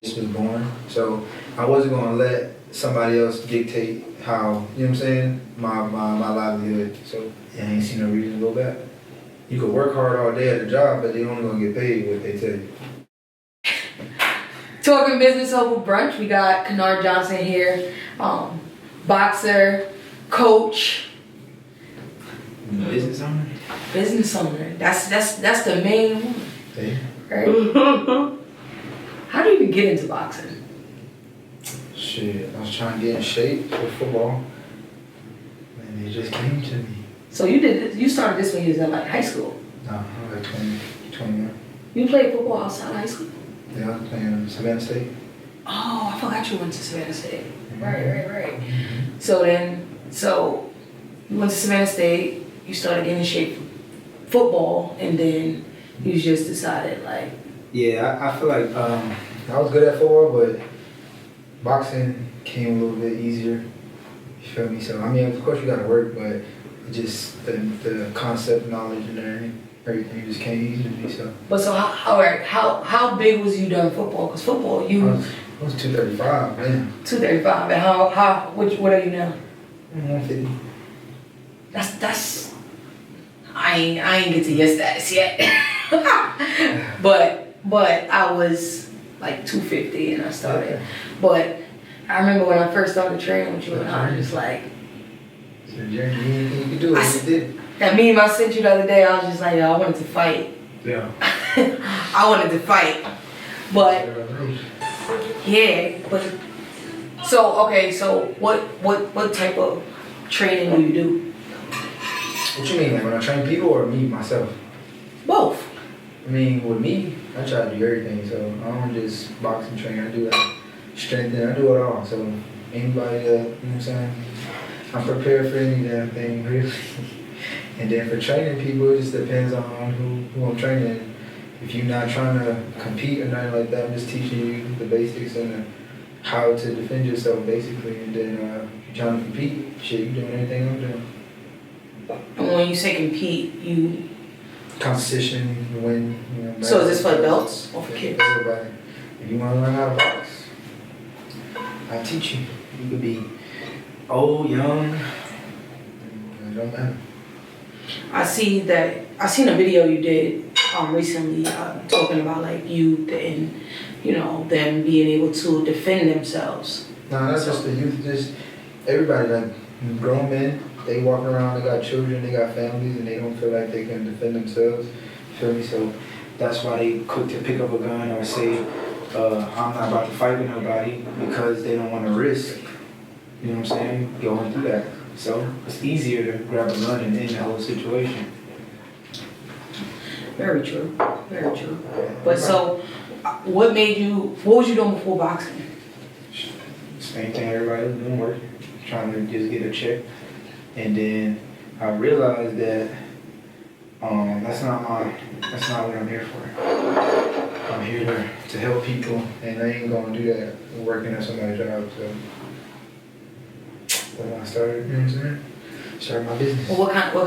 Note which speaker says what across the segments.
Speaker 1: just was born. So I wasn't gonna let somebody else dictate how, you know what I'm saying, my livelihood. So I ain't see no reason to go back. You could work hard all day at a job, but they only gonna get paid what they tell you.
Speaker 2: Talking business over brunch, we got Kennard Johnson here, boxer, coach,
Speaker 1: Business owner?
Speaker 2: business owner. That's the main one,
Speaker 1: Hey.
Speaker 2: right? How do you even get into boxing?
Speaker 1: Shit, I was trying to get in shape for football, and it just came to me.
Speaker 2: So you started this when you was in like high school.
Speaker 1: No, I was like 20, 21.
Speaker 2: You played football outside high school?
Speaker 1: Yeah, I was playing Savannah State.
Speaker 2: Oh, I forgot you went to Savannah State.
Speaker 1: Mm-hmm.
Speaker 2: Right. So you went to Savannah State, you started getting in shape for football, and then you just decided like.
Speaker 1: Yeah, I feel like I was good at football, but boxing came a little bit easier. You feel me? So I mean, of course you gotta work, but just the concept, knowledge, and everything just came easy to me. So.
Speaker 2: But so how big was you during football? Because football
Speaker 1: I was 235, man.
Speaker 2: 235, and what are you now?
Speaker 1: 150.
Speaker 2: That's I ain't get to your status yet. but I was like 250 and I started.
Speaker 1: Okay.
Speaker 2: But I remember when I first started training with you, and I was just like,
Speaker 1: So Jeremy, anything you could do, you did.
Speaker 2: that meme I sent you the other day, I was just like, yo, I wanted to fight.
Speaker 1: Yeah.
Speaker 2: I wanted to fight. But yeah, but so what type of training do you do?
Speaker 1: What you mean, like when I train people or me myself?
Speaker 2: Both.
Speaker 1: I mean, with me, I try to do everything. So I don't just box and train. I do like strength and I do it all. So anybody that, you know what I'm saying, I'm prepared for any damn thing, really. And then for training people, it just depends on who I'm training. If you're not trying to compete or nothing like that, I'm just teaching you the basics and how to defend yourself, basically. And then if you're trying to compete, shit, you're doing anything I'm doing.
Speaker 2: And when you say compete, you.
Speaker 1: Competition, you win, you know.
Speaker 2: So is this for adults or for kids?
Speaker 1: Everybody. If you want to learn how to box, I teach you. You could be old, young, it don't matter.
Speaker 2: I seen a video you did recently talking about like youth and them being able to defend themselves.
Speaker 1: No, that's just the youth. Just everybody, like grown men, they walk around, they got children, they got families, and they don't feel like they can defend themselves. You feel me? So that's why they quick to pick up a gun or say, I'm not about to fight with nobody, because they don't want to risk, you know what I'm saying, going through that. So it's easier to grab a gun and end the whole situation.
Speaker 2: Very true. Very true. But so, what was you doing before boxing?
Speaker 1: Same thing everybody was doing, work, trying to just get a check. And then I realized that that's not what I'm here for. I'm here to help people, and I ain't gonna do that working at somebody's job. So when I started, you know what I'm saying? Started my business.
Speaker 2: Well, what kind of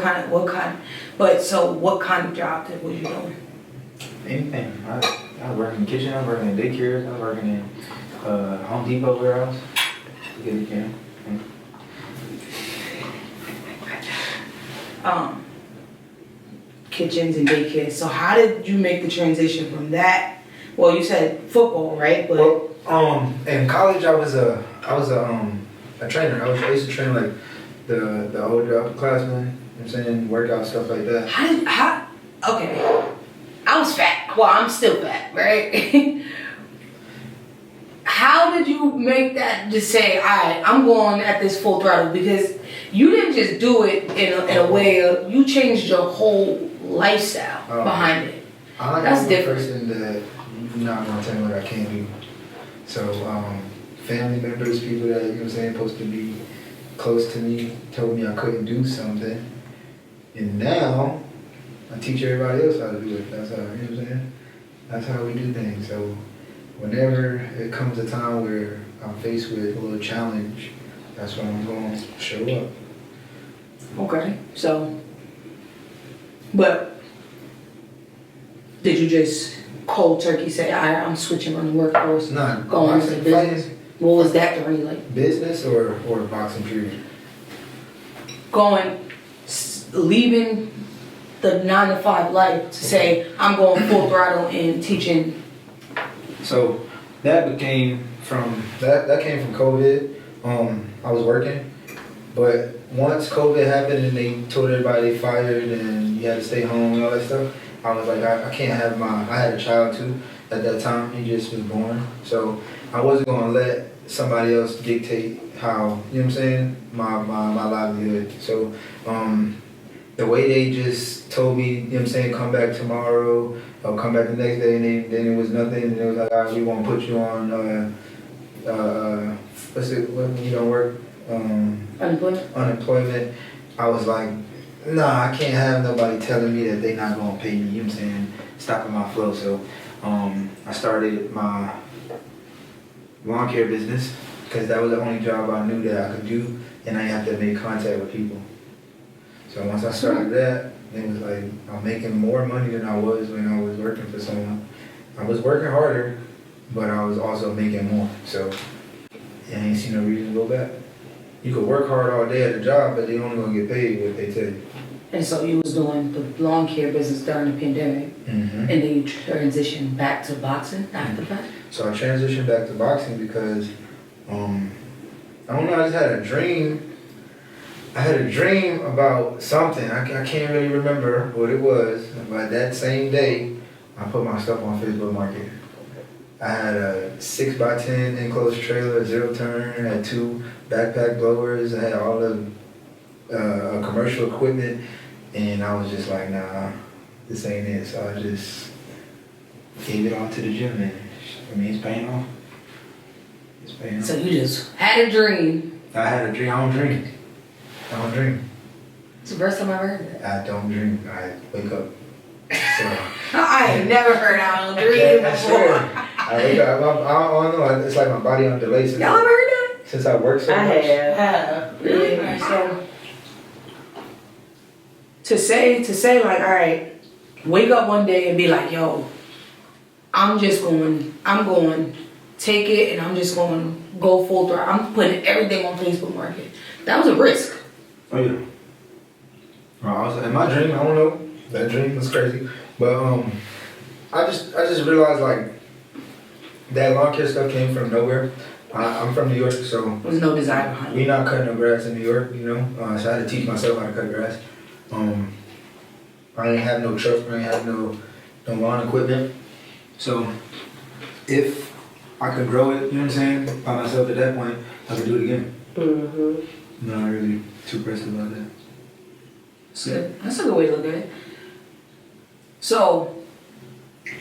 Speaker 2: job was you doing?
Speaker 1: Anything. I was working in the kitchen, I was working in daycares, I was working in Home Depot warehouse.
Speaker 2: Kitchens and daycare. So how did you make the transition from that? Well, you said football, right? But
Speaker 1: in college I was a trainer. I used to train like the older upperclassmen, you know what I'm saying, workout stuff like that.
Speaker 2: Okay. I was fat. Well, I'm still fat, right? How did you make that just say, all right, I'm going at this full throttle? Because you didn't just do it in a way of, you changed your whole lifestyle behind it. That's different.
Speaker 1: Person that you're not going to tell me what I can't do. So family members, people that, you know what I'm saying, supposed to be close to me, told me I couldn't do something. And now, I teach everybody else how to do it. That's how, you know what I'm saying? That's how we do things. So whenever it comes a time where I'm faced with a little challenge, that's when I'm going to show up.
Speaker 2: Okay, so, but did you just cold turkey say, I'm switching from the workforce,
Speaker 1: Nah,
Speaker 2: going into business? What was that journey like?
Speaker 1: Business or boxing period?
Speaker 2: Leaving the 9 to 5 life to say, I'm going full throttle in teaching.
Speaker 1: So that came from COVID. I was working, but once COVID happened and they told everybody they fired and you had to stay home and all that stuff, I was like, I can't have I had a child too at that time. He just was born, so I wasn't gonna let somebody else dictate how, you know what I'm saying, my livelihood. So the way they just told me, you know what I'm saying, come back tomorrow or come back the next day, and then it was nothing, and it was like, all right, we won't put you on what's it when you don't work, unemployment. I was like, nah, I can't have nobody telling me that they not gonna pay me, you know what I'm saying, stopping my flow. So I started my lawn care business because that was the only job I knew that I could do, and I didn't have to make contact with people. So once I started that, it was like I'm making more money than I was when I was working for someone. I was working harder, but I was also making more. So I ain't seen no reason to go back. You could work hard all day at a job, but they only gonna get paid what they tell you.
Speaker 2: And so you was doing the lawn care business during the pandemic, and then you transitioned back to boxing after that?
Speaker 1: So I transitioned back to boxing because, I don't know, I just had a dream. I had a dream about something. I can't really remember what it was, but that same day, I put my stuff on Facebook Market. I had a 6x10 enclosed trailer, 0 turn, I had 2 backpack blowers, I had all the commercial equipment, and I was just like, nah, this ain't it. So I just gave it all to the gym, and I mean, it's paying off. It's paying off.
Speaker 2: So you just had a dream.
Speaker 1: I had a dream. I don't dream.
Speaker 2: It's the first time I ever heard that.
Speaker 1: I don't dream. I wake up. So
Speaker 2: I ain't never heard I don't dream before.
Speaker 1: I wake up. I don't know. It's like my body on delay.
Speaker 2: Y'all ever heard that?
Speaker 1: Since I work so much.
Speaker 3: I have.
Speaker 2: Really?
Speaker 3: Yeah.
Speaker 2: So to say like, all right, wake up one day and be like, yo, I'm going take it and I'm just going to go full throttle. I'm putting everything on Facebook Market. That was a risk.
Speaker 1: Oh yeah. In my dream, I don't know. That dream was crazy, but I just realized like that lawn care stuff came from nowhere. I'm from New York, so
Speaker 2: There's no desire behind it.
Speaker 1: we not cutting no grass in New York, you know. So I had to teach myself how to cut grass. I didn't have no truck. I didn't have no lawn equipment. So if I could grow it, you know what I'm saying, by myself at that point, I could do it again.
Speaker 3: Mm-hmm.
Speaker 1: Not really too pressed about that.
Speaker 2: That's a good way to look at it. So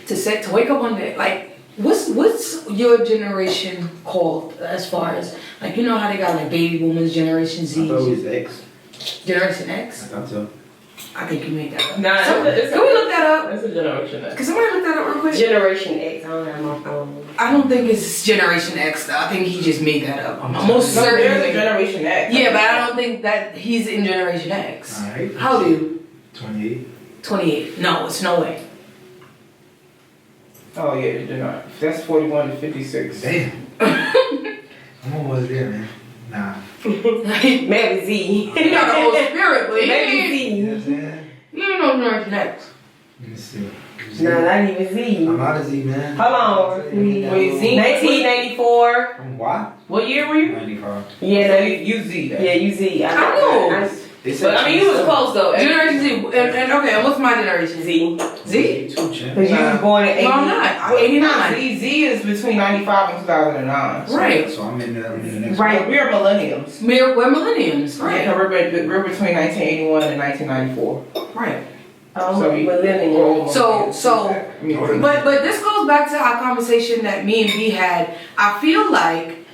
Speaker 2: to wake up one day, like what's your generation called as far as like, you know how they got like baby boomers, Generation Z?
Speaker 1: I thought it was X.
Speaker 2: Generation X?
Speaker 1: I thought so.
Speaker 2: I think you made that up.
Speaker 3: Nah,
Speaker 2: Can we look that up?
Speaker 3: It's a Generation X.
Speaker 2: Can somebody look that up real quick?
Speaker 3: Generation X. I don't have my phone.
Speaker 2: I don't think it's Generation X though. I think he just made that up. I'm almost
Speaker 3: No,
Speaker 2: certain.
Speaker 3: there's a Generation X.
Speaker 2: Yeah, but I don't think that he's in Generation X.
Speaker 1: Alright.
Speaker 2: How old are you?
Speaker 1: 28.
Speaker 2: 28. No, it's no way.
Speaker 3: Oh yeah, you're not. That's 41 to 56.
Speaker 1: Damn. I'm almost there, man. Nah.
Speaker 3: Maybe Z.
Speaker 2: He got the Holy Spirit, but
Speaker 3: Maybe
Speaker 2: he
Speaker 1: You know what I'm
Speaker 3: Z.
Speaker 1: saying?
Speaker 2: don't know Generation X.
Speaker 1: Let me see.
Speaker 3: Nah, not even Z.
Speaker 1: I'm out of Z, man.
Speaker 3: Hold on.
Speaker 2: Wait, Z?
Speaker 3: 1994.
Speaker 1: I'm what?
Speaker 3: What year were you?
Speaker 1: 95.
Speaker 3: Yeah,
Speaker 4: So
Speaker 3: no,
Speaker 4: you Z that.
Speaker 3: yeah, you Z.
Speaker 2: I know.
Speaker 1: They said
Speaker 4: But I mean, you was close though.
Speaker 2: Generation Z. And okay, and what's my generation?
Speaker 3: Z.
Speaker 2: Z?
Speaker 1: Two champ.
Speaker 3: Because you was born in 80.
Speaker 2: No, I'm not. I'm 89.
Speaker 4: Z is between 95 and 2009.
Speaker 2: Right.
Speaker 1: So I'm in the next
Speaker 3: Right.
Speaker 4: We're millennials.
Speaker 2: We're millenniums.
Speaker 4: Yeah,
Speaker 2: Right.
Speaker 4: we're between 1981 and 1994.
Speaker 2: Right.
Speaker 4: So we-
Speaker 3: millennial.
Speaker 2: So,
Speaker 4: I mean,
Speaker 2: but this goes back to our conversation that me and B had. I feel like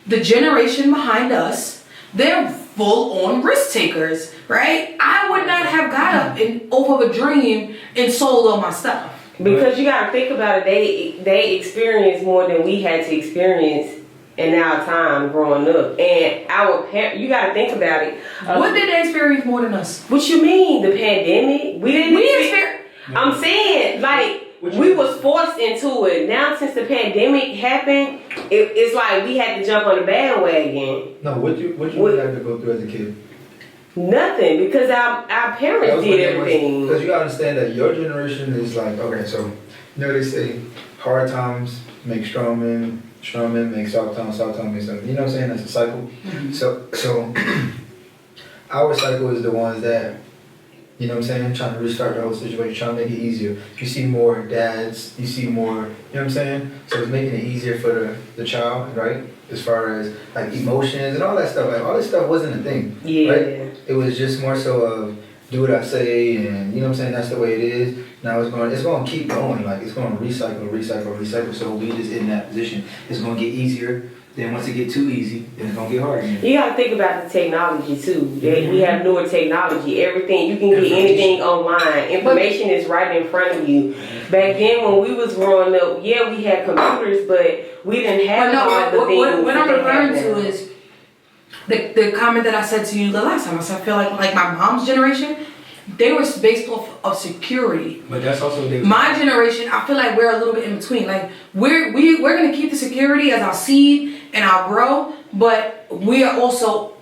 Speaker 2: the generation behind us, they're full on risk takers, right? I would not have got up and over a dream and sold all my stuff.
Speaker 3: Because you gotta think about it, they experienced more than we had to experience in our time growing up. And our parents, you gotta think about it.
Speaker 2: What did they experience more than us?
Speaker 3: What you mean? The pandemic? We didn't
Speaker 2: We
Speaker 3: experience.
Speaker 2: experienced.
Speaker 3: I'm saying, like, we was forced into it. Now since the pandemic happened, it's like we had to jump on the bandwagon.
Speaker 1: No, what you have to go through as a kid?
Speaker 3: Nothing, because our parents did everything.
Speaker 1: Because you gotta understand that your generation is like, okay, so you know they say hard times make strong men make soft times make something. You know what I'm saying? That's a cycle.
Speaker 2: Mm-hmm.
Speaker 1: So our cycle is the ones that, you know what I'm saying, trying to restart the whole situation, trying to make it easier. You see more dads, you see more, you know what I'm saying? So it's making it easier for the child, right? As far as like emotions and all that stuff. Like all this stuff wasn't a thing.
Speaker 3: Yeah.
Speaker 1: Right? It was just more so of do what I say and you know what I'm saying, that's the way it is. Now it's gonna keep going, like it's gonna recycle. So we just in that position. It's gonna get easier. Then once it get too easy, then it's gonna get hard again.
Speaker 3: You gotta think about the technology too. We have newer technology. Everything, you can get anything online. Information is right in front of you. Back then when we was growing up, yeah, we had computers, but we didn't have all the things.
Speaker 2: What I'm referring to is the comment that I said to you the last time. I said I feel like my mom's generation, they were based off of security.
Speaker 1: But that's also
Speaker 2: my generation. I feel like we're a little bit in between. Like we're gonna keep the security as our seed and our grow, but we are also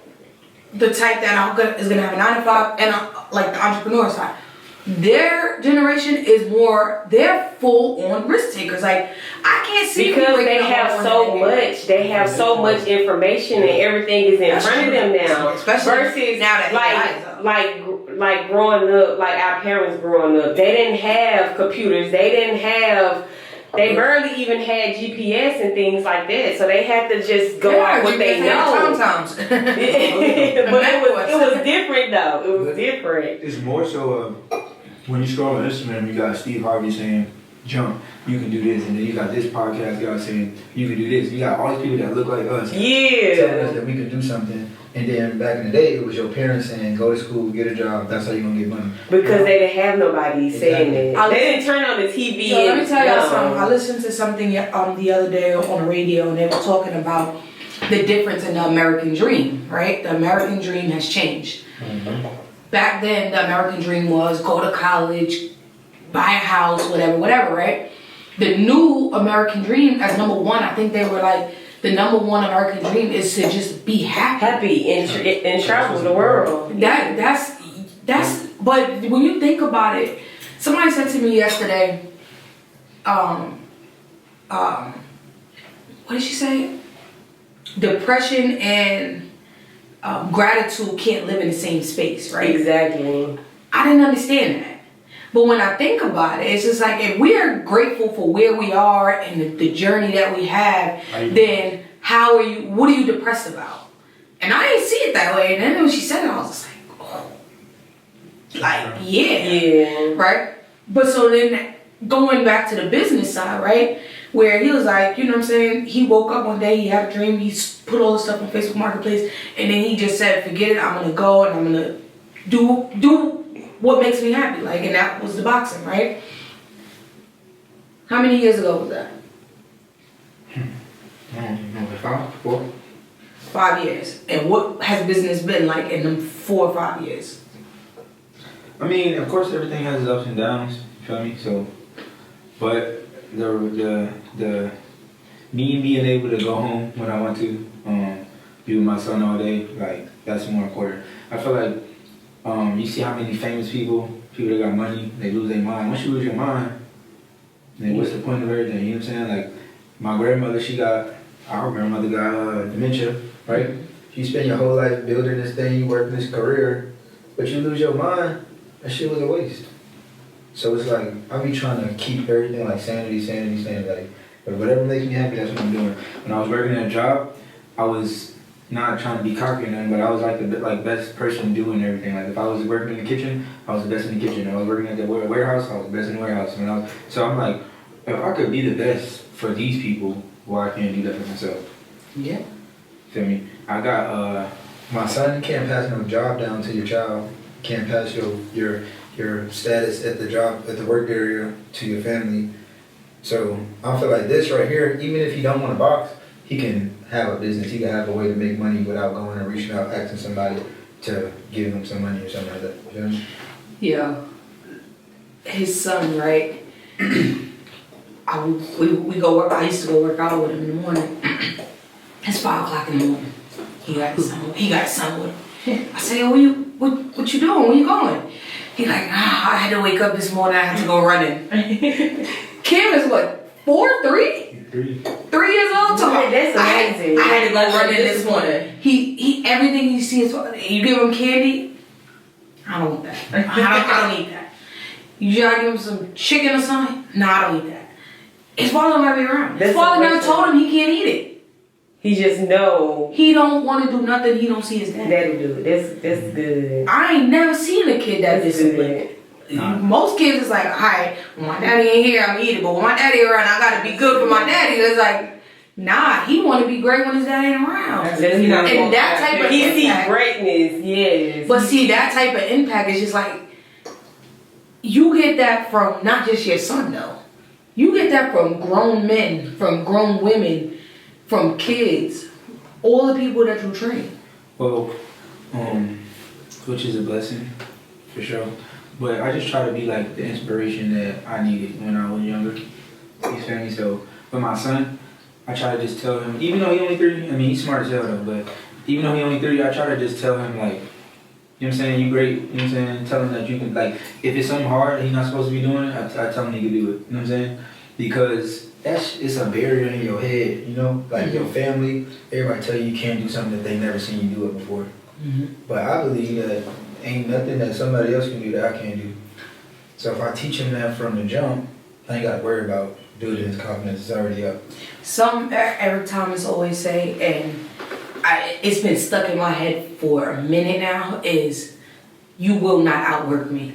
Speaker 2: the type that is gonna have a 9 to 5 and like the entrepreneur side. Their generation is more, they're full on risk takers. Like I can't see
Speaker 3: because they have so much. They have so much information and everything is in front of them now.
Speaker 2: Especially
Speaker 3: versus
Speaker 2: now that
Speaker 3: like growing up, like our parents growing up, they didn't have computers. They barely even had GPS and things like that. So they had to just go off what they know.
Speaker 2: Sometimes.
Speaker 3: But it was different though. It was different.
Speaker 1: It's more so of when you scroll on Instagram, you got Steve Harvey saying, jump, you can do this. And then you got this podcast guy saying, you can do this. You got all these people that look like us.
Speaker 3: Yeah.
Speaker 1: Telling us that we could do something. And then back in the day, it was your parents saying, go to school, get a job. That's how you're going to get money.
Speaker 3: Because they didn't have nobody saying that. They didn't turn on the TV.
Speaker 2: Let me tell y'all something. I listened to something the other day on the radio, and they were talking about the difference in the American dream, right? The American dream has changed. Mm-hmm. Back then, the American dream was go to college, buy a house, whatever, right? The new American dream, as number one, I think they were like, the number one American dream is to just be happy
Speaker 3: and travel the world.
Speaker 2: That's. But when you think about it, somebody said to me yesterday, what did she say? Depression and gratitude can't live in the same space, right?
Speaker 3: Exactly.
Speaker 2: I didn't understand that. But when I think about it, it's just like if we are grateful for where we are and the journey that we have, then what are you depressed about? And I didn't see it that way. And then when she said it, I was just like, oh. Like, yeah. Right? But so then going back to the business side, right? Where he was like, you know what I'm saying? He woke up one day, he had a dream, he put all the stuff on Facebook Marketplace, and then he just said, forget it, I'm going to go and I'm going to do what makes me happy. Like, and that was the boxing, right? How many years ago was that?
Speaker 1: I don't even know, 5, 4.
Speaker 2: 5 years. And what has business been like in them 4 or 5 years?
Speaker 1: I mean, of course, everything has its ups and downs. You feel me? So, but the me being able to go home when I want to, be with my son all day, like that's more important. I feel like you see how many famous people that got money, they lose their mind. Once you lose your mind, then what's the point of everything? You know what I'm saying? Like my grandmother, our grandmother got dementia, right? You spend your whole life building this thing, you work this career, but you lose your mind, that shit was a waste. So it's like, I be trying to keep everything like sanity. Like, but whatever makes me happy, that's what I'm doing. When I was working at a job, I was not trying to be cocky or nothing, but I was like the best person doing everything. Like if I was working in the kitchen, I was the best in the kitchen. If I was working at the warehouse, I was the best in the warehouse. So I'm like, if I could be the best for these people, why can't I do that for myself?
Speaker 2: Yeah.
Speaker 1: Feel me? I got my son. You can't pass no job down to your child. You can't pass your status at the job, at the work area, to your family. So I feel like this right here, even if he don't want to box, he can have a business. He can have a way to make money without going and reaching out, asking somebody to give him some money or something like that. You feel me?
Speaker 2: Yeah. His son, right? we go work. I used to go work out with him in the morning. It's 5 o'clock in the morning. He got his son with him. I say, what you doing? Where you going? He like, I had to wake up this morning. I had to go running. Kim is what, 4, 3? 3 years old. So
Speaker 3: that's amazing.
Speaker 2: I had to go running this morning. He everything he sees. You give him candy. I don't want that. I don't eat that. You gotta give him some chicken or something. No, I don't eat that. His father might be around. His father never told him he can't eat it.
Speaker 3: He just know
Speaker 2: he don't want to do nothing. He don't see his dad.
Speaker 3: Daddy do it. That's good.
Speaker 2: I ain't never seen a kid that disciplined. Most kids is like, alright, when my daddy ain't here, I'm eating. But when my daddy around, I gotta be good for my daddy. It's like, nah, he want to be great when his dad ain't around. And that type of
Speaker 3: he see greatness, yes.
Speaker 2: But see, that type of impact is just like, you get that from not just your son though. You get that from grown men, from grown women, from kids, all the people that you train.
Speaker 1: Well, which is a blessing, for sure. But I just try to be like the inspiration that I needed when I was younger. You feel me? So, with my son, I try to just tell him, even though he only 3, I mean, he's smart as hell though, but even though he only 3, I try to just tell him like, you know what I'm saying, you great, you know what I'm saying, tell him that you can, like, if it's something hard he's not supposed to be doing, I tell him he can do it, you know what I'm saying? Because it's a barrier in your head, you know? Like your family, everybody tell you can't do something that they never seen you do it before. But I believe that ain't nothing that somebody else can do that I can't do. So if I teach him that from the jump, I ain't gotta worry about building his confidence, it's already up.
Speaker 2: Eric Thomas always say, and it's been stuck in my head for a minute now, is you will not outwork me.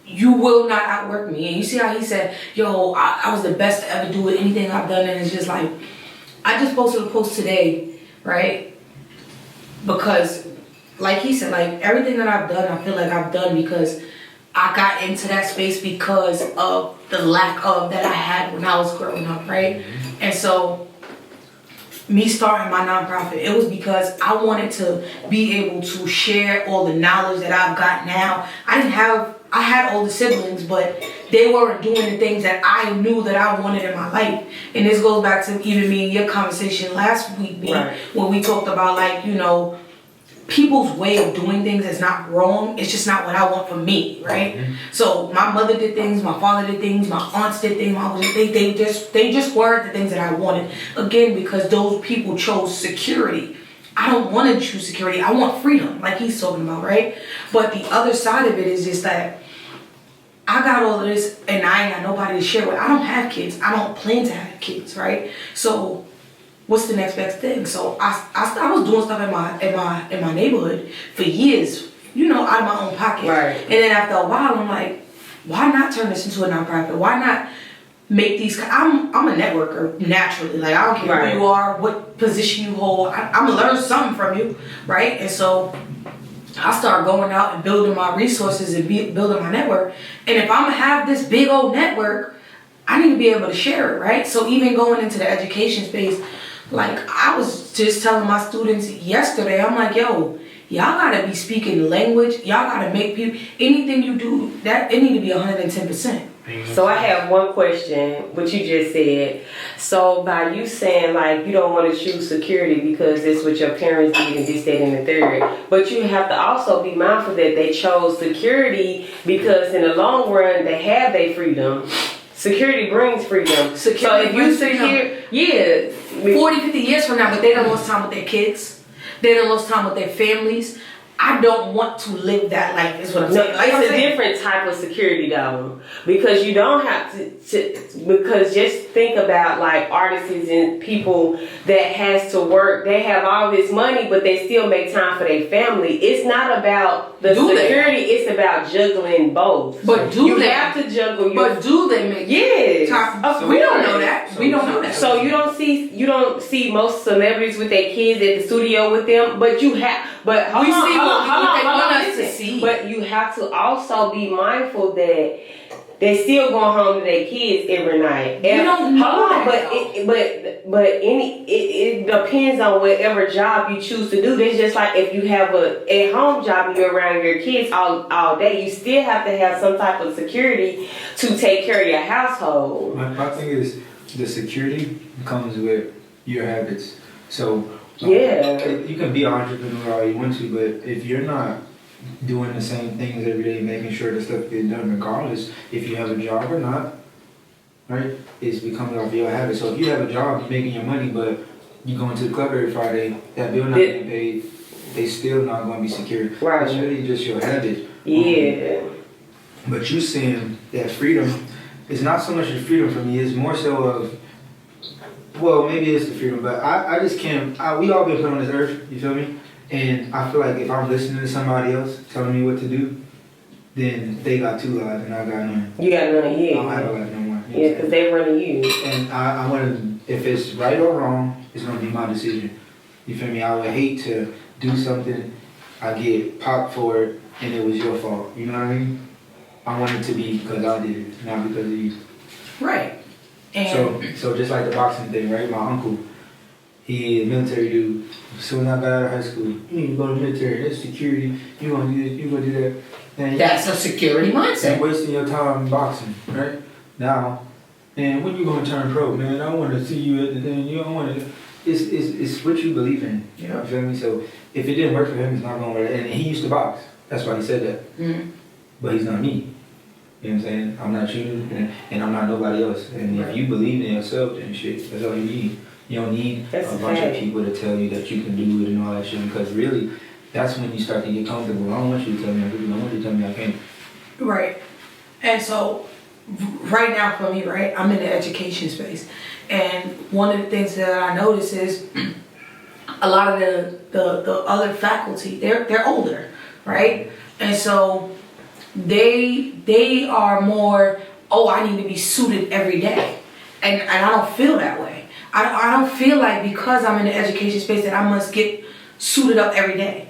Speaker 2: You will not outwork me. And you see how he said, yo, I was the best to ever do anything I've done. And it's just like, I just posted a post today, right? Because like he said, like everything that I've done, I feel like I've done because I got into that space because of the lack of that I had when I was growing up, right? And so me starting my nonprofit, it was because I wanted to be able to share all the knowledge that I've got now. I had older siblings, but they weren't doing the things that I knew that I wanted in my life. And this goes back to even me and your conversation last week, right, when we talked about, like, you know, people's way of doing things is not wrong. It's just not what I want for me, right? So my mother did things, my father did things, my aunts did things, my uncles, they just weren't the things that I wanted. Again, because those people chose security. I don't want to choose security. I want freedom, like he's talking about, right? But the other side of it is just that I got all of this and I ain't got nobody to share with. I don't have kids. I don't plan to have kids, right? So what's the next best thing? So I was doing stuff in my neighborhood for years, you know, out of my own pocket.
Speaker 3: Right.
Speaker 2: And then after a while, I'm like, why not turn this into a nonprofit? Why not make these? I'm a networker naturally. Like, I don't care who you are, what position you hold. I'm gonna learn something from you, right? And so I start going out and building my resources and building my network. And if I'm gonna have this big old network, I need to be able to share it, right? So even going into the education space, like I was just telling my students yesterday, I'm like, yo, y'all gotta be speaking the language. Y'all gotta make people, anything you do, that it need to be 110%.
Speaker 3: So I have one question, what you just said. So by you saying like you don't want to choose security because it's what your parents did and this, that, and the third, but you have to also be mindful that they chose security because in the long run they have their freedom. Security brings freedom.
Speaker 2: Security
Speaker 3: so if you
Speaker 2: 40, 50 years from now, but they don't lose time with their kids. They don't lose time with their families. I don't want to live that life, is what I'm saying. Like
Speaker 3: it's a different type of security though. Because you don't have to because just think about like artists and people that has to work, they have all this money but they still make time for their family. It's not about the security, it's about juggling both.
Speaker 2: But
Speaker 3: you have to juggle your,
Speaker 2: but do they make time?
Speaker 3: So
Speaker 2: we don't know that. We don't know that.
Speaker 3: So you don't see most celebrities with their kids at the studio with them, but you have but
Speaker 2: we see what they want us to see.
Speaker 3: But you have to also be mindful that they still going home to their kids every night.
Speaker 2: You don't know
Speaker 3: Hold on,
Speaker 2: that,
Speaker 3: it depends on whatever job you choose to do. It's just like if you have a at-home job and you're around your kids all day, you still have to have some type of security to take care of your household.
Speaker 1: My thing is the security comes with your habits. So you can be an entrepreneur all you want to, but if you're not doing the same things every day, making sure the stuff gets done regardless if you have a job or not, right? It's becoming off your habit. So if you have a job, you're making your money, but you going to the club every Friday, that bill not getting paid, they still not going to be secure.
Speaker 3: Right.
Speaker 1: It's really just your habit.
Speaker 3: Yeah.
Speaker 1: But you saying that freedom is not so much the freedom for me, it's more so of, well, maybe it's the freedom, but I just can't, we all been put on this earth, you feel me? And I feel like if I'm listening to somebody else telling me what to do, then they got 2 lives and I got none.
Speaker 3: You got none,
Speaker 1: I don't have a life no more.
Speaker 3: Yeah, because they running you.
Speaker 1: And I want to, if it's right or wrong, it's going to be my decision. You feel me? I would hate to do something, I get popped for it, and it was your fault. You know what I mean? I want it to be because I did it, not because of you.
Speaker 2: Right. And
Speaker 1: So just like the boxing thing, right? My uncle, he a military dude. So when I got out of high school, you need to go to the military, that's security, you gonna do this, you gonna do that. And
Speaker 2: that's a security mindset.
Speaker 1: you're wasting your time boxing, right? Now, and when you gonna turn pro, man, I wanna see you at the thing, you don't wanna, it's what you believe in.
Speaker 2: Yeah.
Speaker 1: You feel me? So if it didn't work for him, it's not gonna work. And he used to box. That's why he said that.
Speaker 2: Mm-hmm.
Speaker 1: But he's not me. You know what I'm saying? I'm not you, and I'm not nobody else. And if you believe in yourself, then shit, that's all you need. You don't need a bunch of people to tell you that you can do it and all that shit. Because really, that's when you start to get comfortable. I don't want you to tell me I can do it. I want you to tell me I can't.
Speaker 2: Right. And so, right now for me, right, I'm in the education space. And one of the things that I notice is a lot of the other faculty, they're older, right? And so they are more, oh, I need to be suited every day. And I don't feel that way. I don't feel like because I'm in the education space that I must get suited up every day.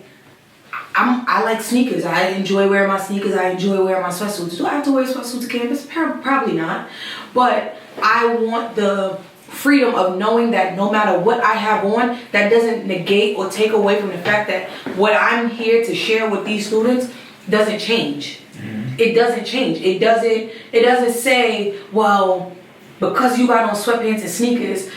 Speaker 2: I like sneakers. I enjoy wearing my sneakers. I enjoy wearing my sweatsuits. Do I have to wear sweatsuits to campus? Probably not. But I want the freedom of knowing that no matter what I have on, that doesn't negate or take away from the fact that what I'm here to share with these students doesn't change. Mm-hmm. It doesn't change. It doesn't say, well, because you got on sweatpants and sneakers,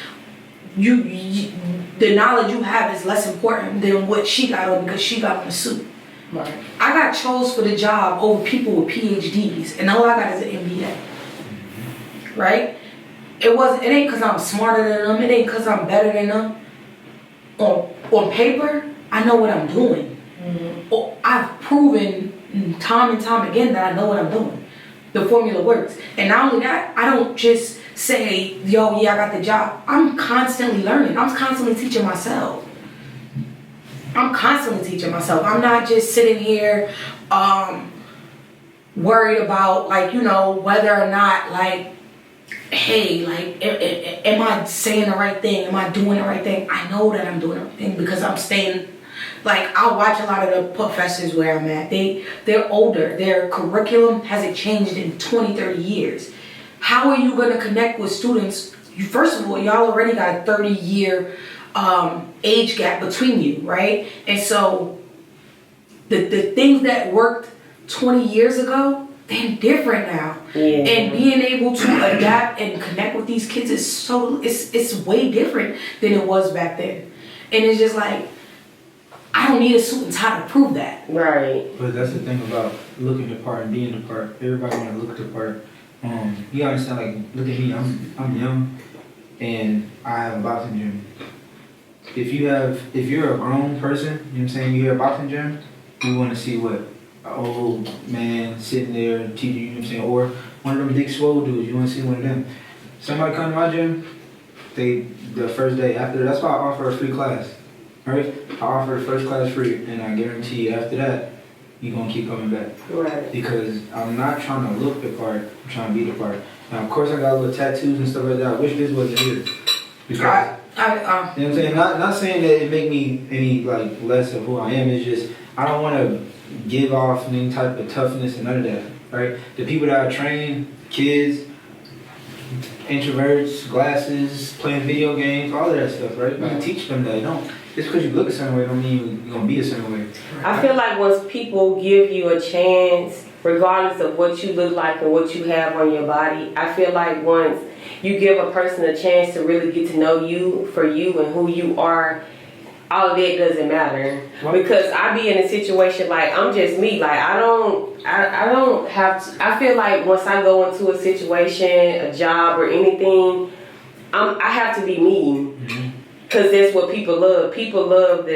Speaker 2: you the knowledge you have is less important than what she got on because she got on a suit. Right. I got chose for the job over people with PhDs, and all I got is an MBA. Mm-hmm. Right? It ain't because I'm smarter than them. It ain't because I'm better than them. On paper, I know what I'm doing. Mm-hmm. I've proven time and time again that I know what I'm doing. The formula works. And not only that, I don't just say, yo, yeah, I got the job. I'm constantly learning. I'm constantly teaching myself. I'm not just sitting here worried about, like, you know, whether or not, like, hey, like, am I saying the right thing? Am I doing the right thing? I know that I'm doing the right thing because I'm staying. Like, I watch a lot of the professors where I'm at. They're older. Their curriculum hasn't changed in 20, 30 years. How are you going to connect with students? First of all, y'all already got a 30-year age gap between you, right? And so the things that worked 20 years ago, they're different now. Yeah. And being able to adapt and connect with these kids it's way different than it was back then. And it's just like, I don't need a suit and tie to prove that.
Speaker 3: Right.
Speaker 1: But that's the thing about looking the part and being the part. Everybody want to look the part. You gotta understand, like, look at me, I'm young, and I have a boxing gym. If you're a grown person, you know what I'm saying, you have a boxing gym, you want to see what? An old man sitting there teaching you, know what I'm saying, or one of them big swole dudes, you want to see one of them. Somebody come to my gym, the first day after, that's why I offer a free class. Right? I offer the first class free, and I guarantee you after that, you're going to keep coming back. Right. Because I'm not trying to look the part, I'm trying to be the part. Now, of course, I got little tattoos and stuff like that. I wish this wasn't here. Because, you know what I'm saying? Not saying that it make me any, like, less of who I am. It's just, I don't want to give off any type of toughness and none of that. Right? The people that I train, kids, introverts, glasses, playing video games, all of that stuff, right? You can teach them that. Don't just because you look a certain way don't mean you're gonna be a certain way.
Speaker 3: I feel like once people give you a chance, regardless of what you look like and what you have on your body, I feel like once you give a person a chance to really get to know you for you and who you are, all of that doesn't matter. Because I be in a situation like I'm just me. Like I don't have to, I feel like once I go into a situation, a job or anything, I have to be me. Because that's what people love. People love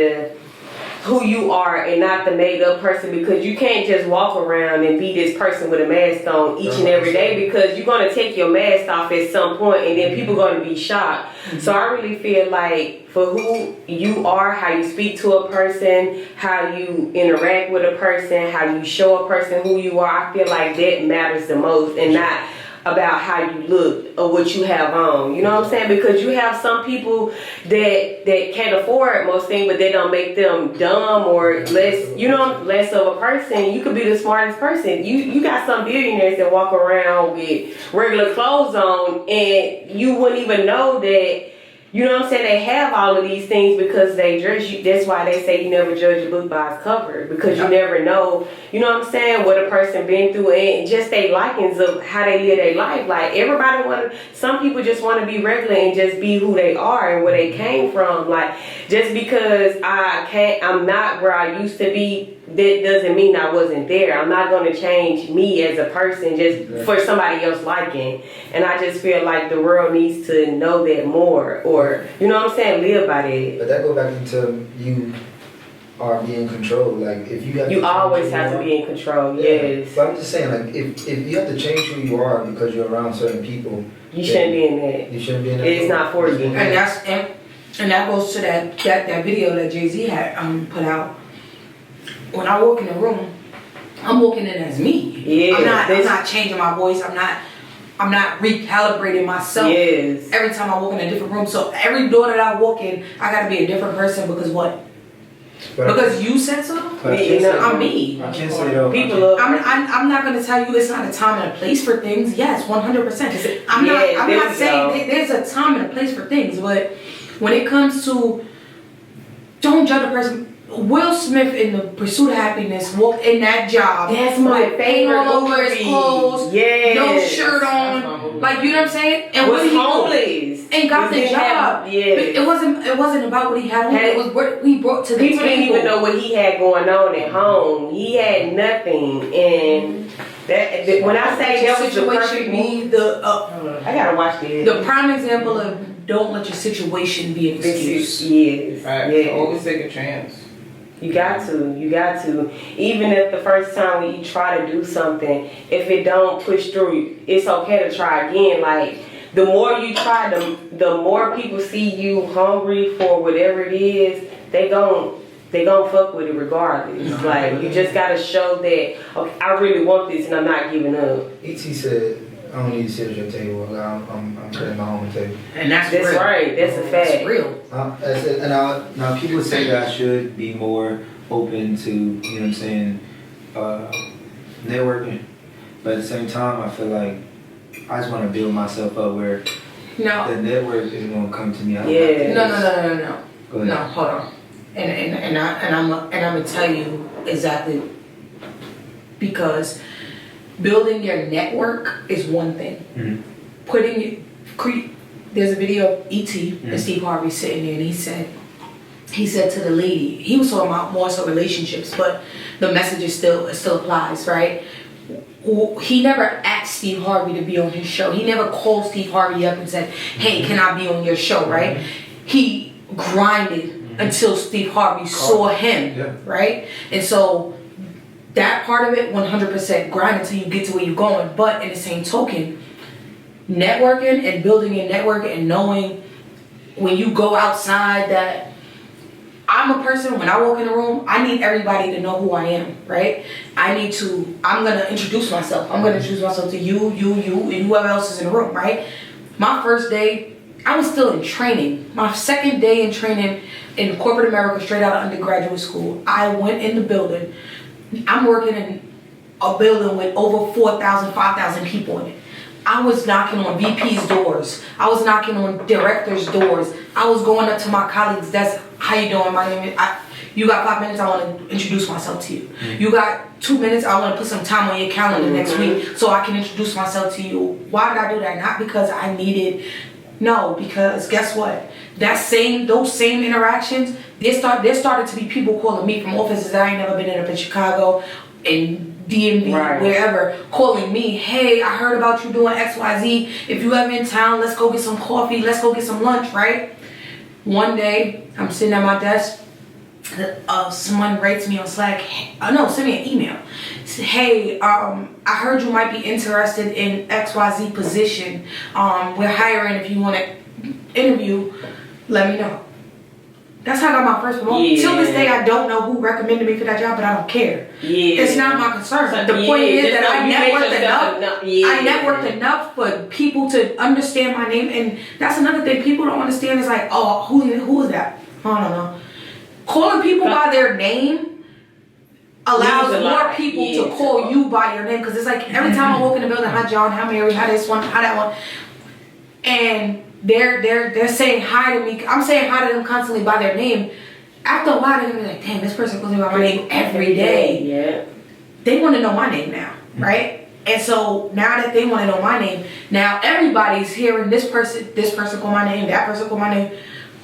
Speaker 3: who you are and not the made up person, because you can't just walk around and be this person with a mask on each and every day, because you're going to take your mask off at some point and then people are going to be shocked. So I really feel like for who you are, how you speak to a person, how you interact with a person, how you show a person who you are, I feel like that matters the most, and not about how you look or what you have on. You know what I'm saying? Because you have some people that can't afford most things, but they don't make them dumb or less of a person. You could be the smartest person. You got some billionaires that walk around with regular clothes on and you wouldn't even know that. You know what I'm saying? They have all of these things because they dress you. That's why they say you never judge a book by its cover, because you never know, you know what I'm saying, what a person been through and just their likings of how they live their life. Like some people just want to be regular and just be who they are and where they came from. Like just because I'm not where I used to be, that doesn't mean I wasn't there. I'm not going to change me as a person just for somebody else liking. And I just feel like the world needs to know that more, or, you know what I'm saying, live by that.
Speaker 1: But that goes back into you are being controlled. Like, if you have
Speaker 3: you always have to be in control, yes.
Speaker 1: But I'm just saying, like, if you have to change who you are because you're around certain people,
Speaker 3: you shouldn't be in that.
Speaker 1: You shouldn't be in that.
Speaker 3: It's not for you.
Speaker 2: And that goes to that video that Jay-Z had put out. When I walk in the room, I'm walking in as me.
Speaker 3: Yeah,
Speaker 2: I'm not changing my voice. I'm not recalibrating myself.
Speaker 3: Yes.
Speaker 2: Every time I walk in a different room. So every door that I walk in, I gotta be a different person because what? Because you said so? I'm me.
Speaker 1: I can't say though.
Speaker 2: I'm not gonna tell you it's not a time and a place for things. Yes, 100%. I'm not saying there's a time and a place for things, but when it comes to, don't judge a person. Will Smith in The Pursuit of Happiness walked in that job.
Speaker 3: That's my favorite
Speaker 2: all over his clothes, no shirt on, like, you know what I'm saying? And
Speaker 3: was homeless
Speaker 2: and got the job. It wasn't about what he had on. It was what he brought to the table.
Speaker 3: People didn't even know what he had going on at home. He had nothing, and that when I say that was the perfect move, I gotta watch this.
Speaker 2: The prime example of don't let your situation be an excuse.
Speaker 4: Yes. Right. Always take a chance.
Speaker 3: You got to. Even if the first time when you try to do something, if it don't push through, it's okay to try again. Like, the more you try, the more people see you hungry for whatever it is, they gon' fuck with it regardless. Like, you just gotta show that, okay, I really want this and I'm not giving up.
Speaker 1: E.T. said, I don't need to sit at your table. I'm cutting my own table.
Speaker 2: And that's
Speaker 3: real. Right. That's a fact.
Speaker 2: That's real.
Speaker 1: Now people say that I should be more open to, you know what I'm saying, networking. But at the same time, I feel like I just want to build myself up where the network is going to come to me.
Speaker 2: No.
Speaker 1: Go ahead.
Speaker 2: No, hold on. And I'm gonna tell you exactly, because building your network is one thing. Mm-hmm. There's a video of E.T. and Steve Harvey sitting there, and he said to the lady, he was talking about more so relationships, but the message is still applies, right? He never asked Steve Harvey to be on his show. He never called Steve Harvey up and said, hey, can I be on your show, right? He grinded until Steve Harvey saw him, right? And so that part of it, 100% grind until you get to where you're going. But in the same token, networking and building your network and knowing when you go outside that I'm a person, when I walk in the room, I need everybody to know who I am, right? I'm going to introduce myself. I'm going to introduce myself to you, and whoever else is in the room, right? My first day, I was still in training. My second day in training in corporate America, straight out of undergraduate school, I went in the building. I'm working in a building with over 4,000, 5,000 people in it. I was knocking on VP's doors. I was knocking on directors' doors. I was going up to my colleagues' desk. How you doing? My name is. You got 5 minutes? I want to introduce myself to you.
Speaker 1: Mm-hmm.
Speaker 2: You got 2 minutes? I want to put some time on your calendar next week so I can introduce myself to you. Why did I do that? Not because I needed. No, because guess what? Those same interactions. There started to be people calling me from offices that I ain't never been in up in Chicago, in DMV, wherever, calling me, hey, I heard about you doing XYZ. If you ever in town, let's go get some coffee, let's go get some lunch, right? One day, I'm sitting at my desk, someone writes me on Slack, send me an email. Say, hey, I heard you might be interested in XYZ position. We're hiring. If you want to interview, let me know. That's how I got my first promotion. Till this day, I don't know who recommended me for that job, but I don't care. It's not my concern. The point is that I networked enough for people to understand my name, and that's another thing people don't understand is like, oh, who is that? I don't know. Calling people by their name allows more people to call you by your name, because it's like every time I walk in the building, hi John, hi Mary, hi this one, hi that one, and they're saying hi to me. I'm saying hi to them constantly by their name. After a while, they're gonna be like, damn, this person calls me by my name every day.
Speaker 3: Yeah.
Speaker 2: They want to know my name now, right? And so now that they want to know my name, now everybody's hearing this person call my name, that person call my name.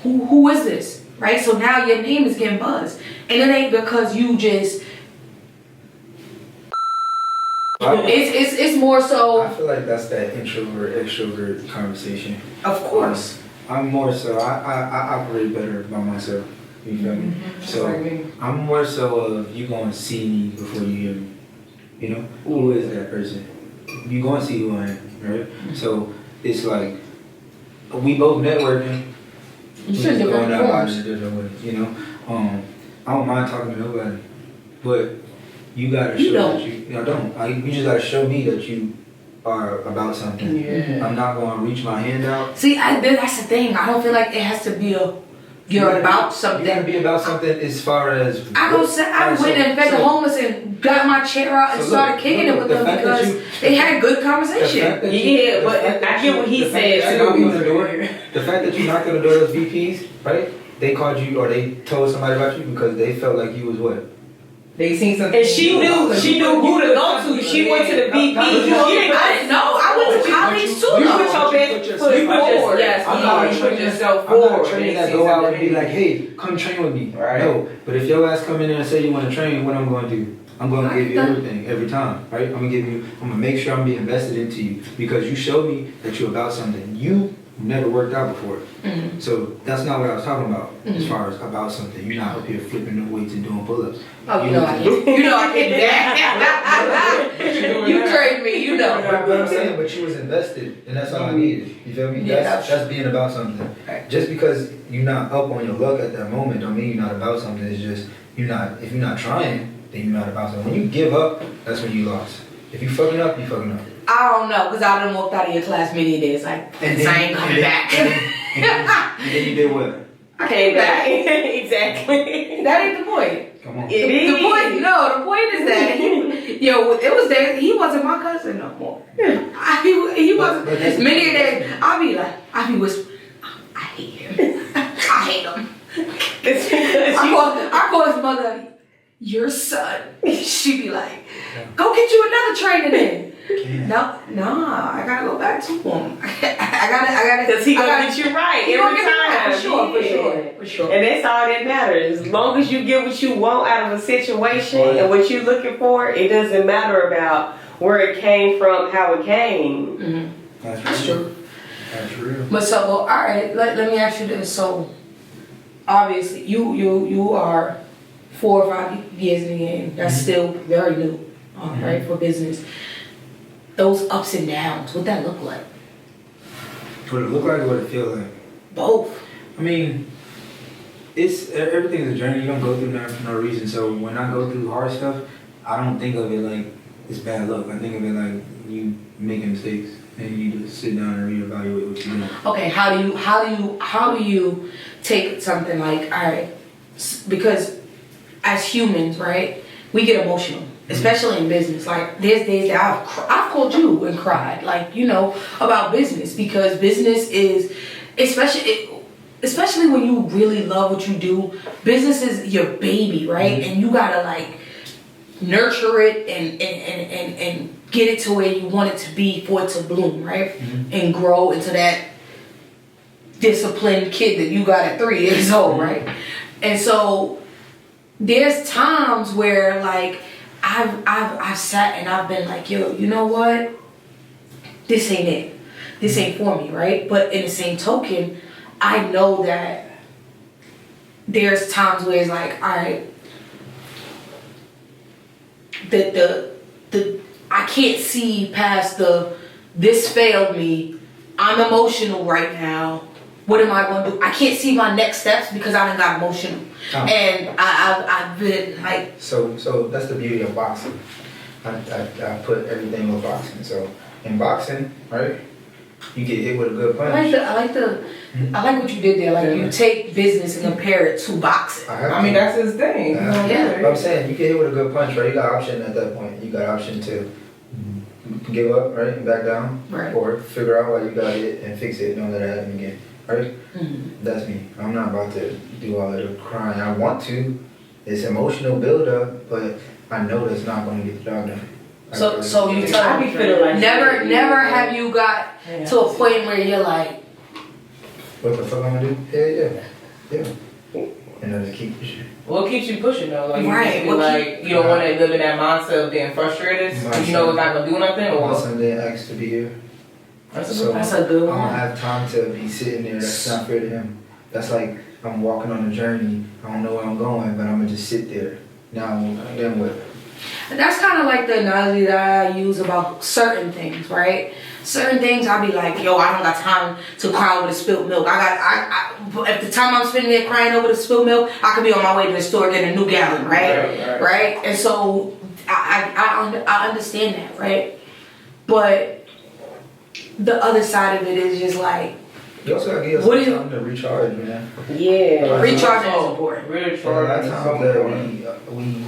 Speaker 2: Who is this, right? So now your name is getting buzzed, and it ain't because you just. It's more so.
Speaker 1: I feel like that's that introvert extrovert conversation.
Speaker 2: Of course.
Speaker 1: I'm more so. I operate better by myself. You feel me? So I'm more so of you gonna see me before you hear me. You know, who is that person? You gonna see who I am, right? So it's like we both networking.
Speaker 2: You should different forms.
Speaker 1: You know, I don't mind talking to nobody, but. You gotta show that you. I don't. You just gotta show me that you are about something. Yeah. I'm not gonna reach my hand out.
Speaker 2: See, that's the thing. I don't feel like it has to be you're about something.
Speaker 1: You gotta be about something as far as.
Speaker 2: I went and fed the homeless and got my chair out and started kicking it with them because they had good conversation.
Speaker 3: Yeah, but I get what he said too.
Speaker 1: The fact that you knocked on the door of those VPs, right? They called you or they told somebody about you because they felt like you was what?
Speaker 4: They seen something.
Speaker 3: And she knew who to go to. She went to the VP.
Speaker 2: I didn't know. I went to college too.
Speaker 3: You put your best foot forward. Yes,
Speaker 1: I'm not training that go out and be like, hey, come train with me. Right. No, but if your ass come in there and say you want to train, what I'm going to do? I'm going to give you everything every time, right? I'm gonna make sure I'm being invested into you because you showed me that you're about something. You never worked out before. Mm-hmm. So that's not what I was talking about as far as about something. You're not up here flipping the weights and doing pull-ups.
Speaker 2: Oh, you know I can do that. You trained me, you know.
Speaker 1: But I'm saying, but you was invested, and that's all I needed. You feel me?
Speaker 2: Yeah,
Speaker 1: that's being about something. Just because you're not up on your luck at that moment don't mean you're not about something. It's just if you're not trying, then you're not about something. When you give up, that's when you lost. If you fucking up, you fucking up.
Speaker 2: I don't know, because I done walked out of your class many days like, I ain't coming back.
Speaker 1: And then you did what?
Speaker 2: I came back.
Speaker 3: Exactly.
Speaker 2: That ain't the point.
Speaker 1: Come on.
Speaker 2: The point is that it was that he wasn't my cousin no more. He wasn't. Many days, I be whispering, I hate him. I hate him. I call his mother, your son. She be like, go get you another trainer then. No, I gotta go back to him. I gotta.
Speaker 3: Cause he gonna get you right every time.
Speaker 2: For sure.
Speaker 3: And that's all that matters. As long as you get what you want out of a situation and what you're looking for, it doesn't matter about where it came from, how it came.
Speaker 2: Mm-hmm.
Speaker 1: That's true. That's real.
Speaker 2: But so, all right, let me ask you this. So, obviously, you are 4 or 5 years in the game. That's still very new, right, for business. Those ups and downs, what that look like?
Speaker 1: What it look like or what it feel like?
Speaker 2: Both.
Speaker 1: I mean, everything's a journey. You don't go through nothing for no reason. So when I go through hard stuff, I don't think of it like it's bad luck. I think of it like you making mistakes and you need to sit down and reevaluate what you're doing.
Speaker 2: Okay, how do you take something like, all right, because as humans, right, we get emotional. especially in business. Like there's days that I've called you and cried, like, you know, about business, because business is, especially when you really love what you do, business is your baby, right? And you gotta like nurture it and get it to where you want it to be for it to bloom, right? And grow into that disciplined kid that you got at 3 years old, right? And so there's times where like I've sat and I've been like, yo, you know what? This ain't it. This ain't for me, right? But in the same token, I know that there's times where it's like, all right, the I can't see past this failed me. I'm emotional right now. What am I going to do? I can't see my next steps because I done got emotional. And I've been like...
Speaker 1: So that's the beauty of boxing. I put everything with boxing. So in boxing, right, you get hit with a good punch.
Speaker 2: I like what you did there. Like you take business and compare it to boxing.
Speaker 4: I mean, that's his thing.
Speaker 2: Yeah.
Speaker 1: But I'm saying, you get hit with a good punch, right? You got option at that point. You got option to give up, right, and back down.
Speaker 2: Right.
Speaker 1: Or figure out why you got it and fix it and don't let it happen again. Right? That's me. I'm not about to do all of the crying. I want to. It's emotional buildup, but I know that's not going to get the job done.
Speaker 2: So you tell me, never have you got to a point where you're like,
Speaker 1: what the fuck I'm gonna do? Yeah. And I just keep pushing.
Speaker 4: What keeps you pushing though? Like,
Speaker 2: right.
Speaker 4: You like you don't want to live in that mindset of being frustrated because you know it's not gonna do nothing. Or
Speaker 1: my son didn't ask to be here.
Speaker 2: That's a good one.
Speaker 1: I don't have time to be sitting there. That's not fair to him. That's like I'm walking on a journey. I don't know where I'm going, but I'm gonna just sit there. Now then what?
Speaker 2: And that's kind of like the analogy that I use about certain things, right? Certain things I'll be like, yo, I don't got time to cry over the spilled milk. At the time I'm spending there crying over the spilled milk, I could be on my way to the store getting a new gallon, right? And so I understand that, right? But the other side of it is just like,
Speaker 1: you also gotta give us time to recharge, man.
Speaker 3: Yeah.
Speaker 2: Recharging is important.
Speaker 1: A lot of times that we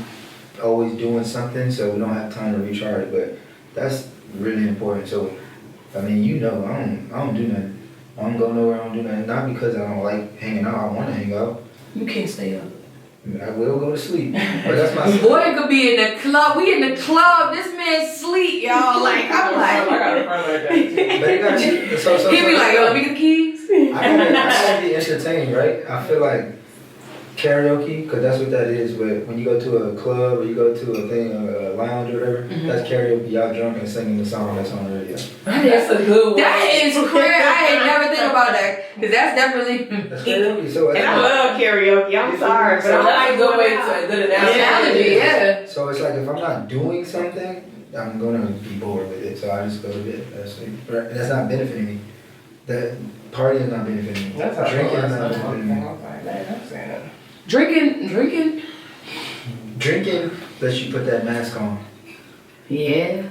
Speaker 1: always doing something, so we don't have time to recharge, but that's really important. So, I mean, you know, I don't do nothing. I don't go nowhere, I don't do nothing. Not because I don't like hanging out, I want to hang out.
Speaker 2: You can't stay up.
Speaker 1: I will go to sleep. But that's my
Speaker 2: boy could be in the club. We in the club. This man sleep, y'all. Like, I'm like.
Speaker 4: I got a friend like that too.
Speaker 1: But you gotta, so
Speaker 2: he be like, yo, let me get the keys.
Speaker 1: I gotta be entertained, right? I feel like karaoke, because that's what that is. But when you go to a club or you go to a thing, a lounge or whatever, that's karaoke. Y'all drunk and singing the song that's on the radio.
Speaker 2: That's a good one. That is crazy. I ain't never think about that, because that's definitely.
Speaker 1: That's karaoke. So
Speaker 3: and I love karaoke. I'm sorry, but I'm
Speaker 4: like a good way to a good analogy.
Speaker 2: Yeah.
Speaker 1: So it's like if I'm not doing something, I'm gonna be bored with it. So I just go to bed. That's not benefiting me. That partying is not benefiting me.
Speaker 4: That's how
Speaker 1: drinking is not benefiting me. Drinking lets you put that mask on.
Speaker 2: Yeah.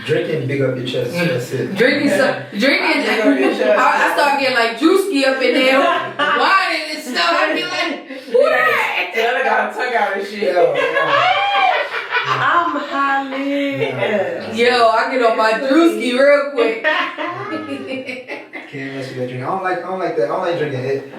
Speaker 1: Drinking, big up your chest. That's it.
Speaker 2: Drinking. I start getting like Drewski up in there, whining and stuff. I be like, who that?
Speaker 4: The other got a tongue out and shit.
Speaker 3: I'm highly.
Speaker 2: Yo, I get on my Drewski real quick.
Speaker 1: Can't mess with that drink. I don't like that. I don't like drinking it.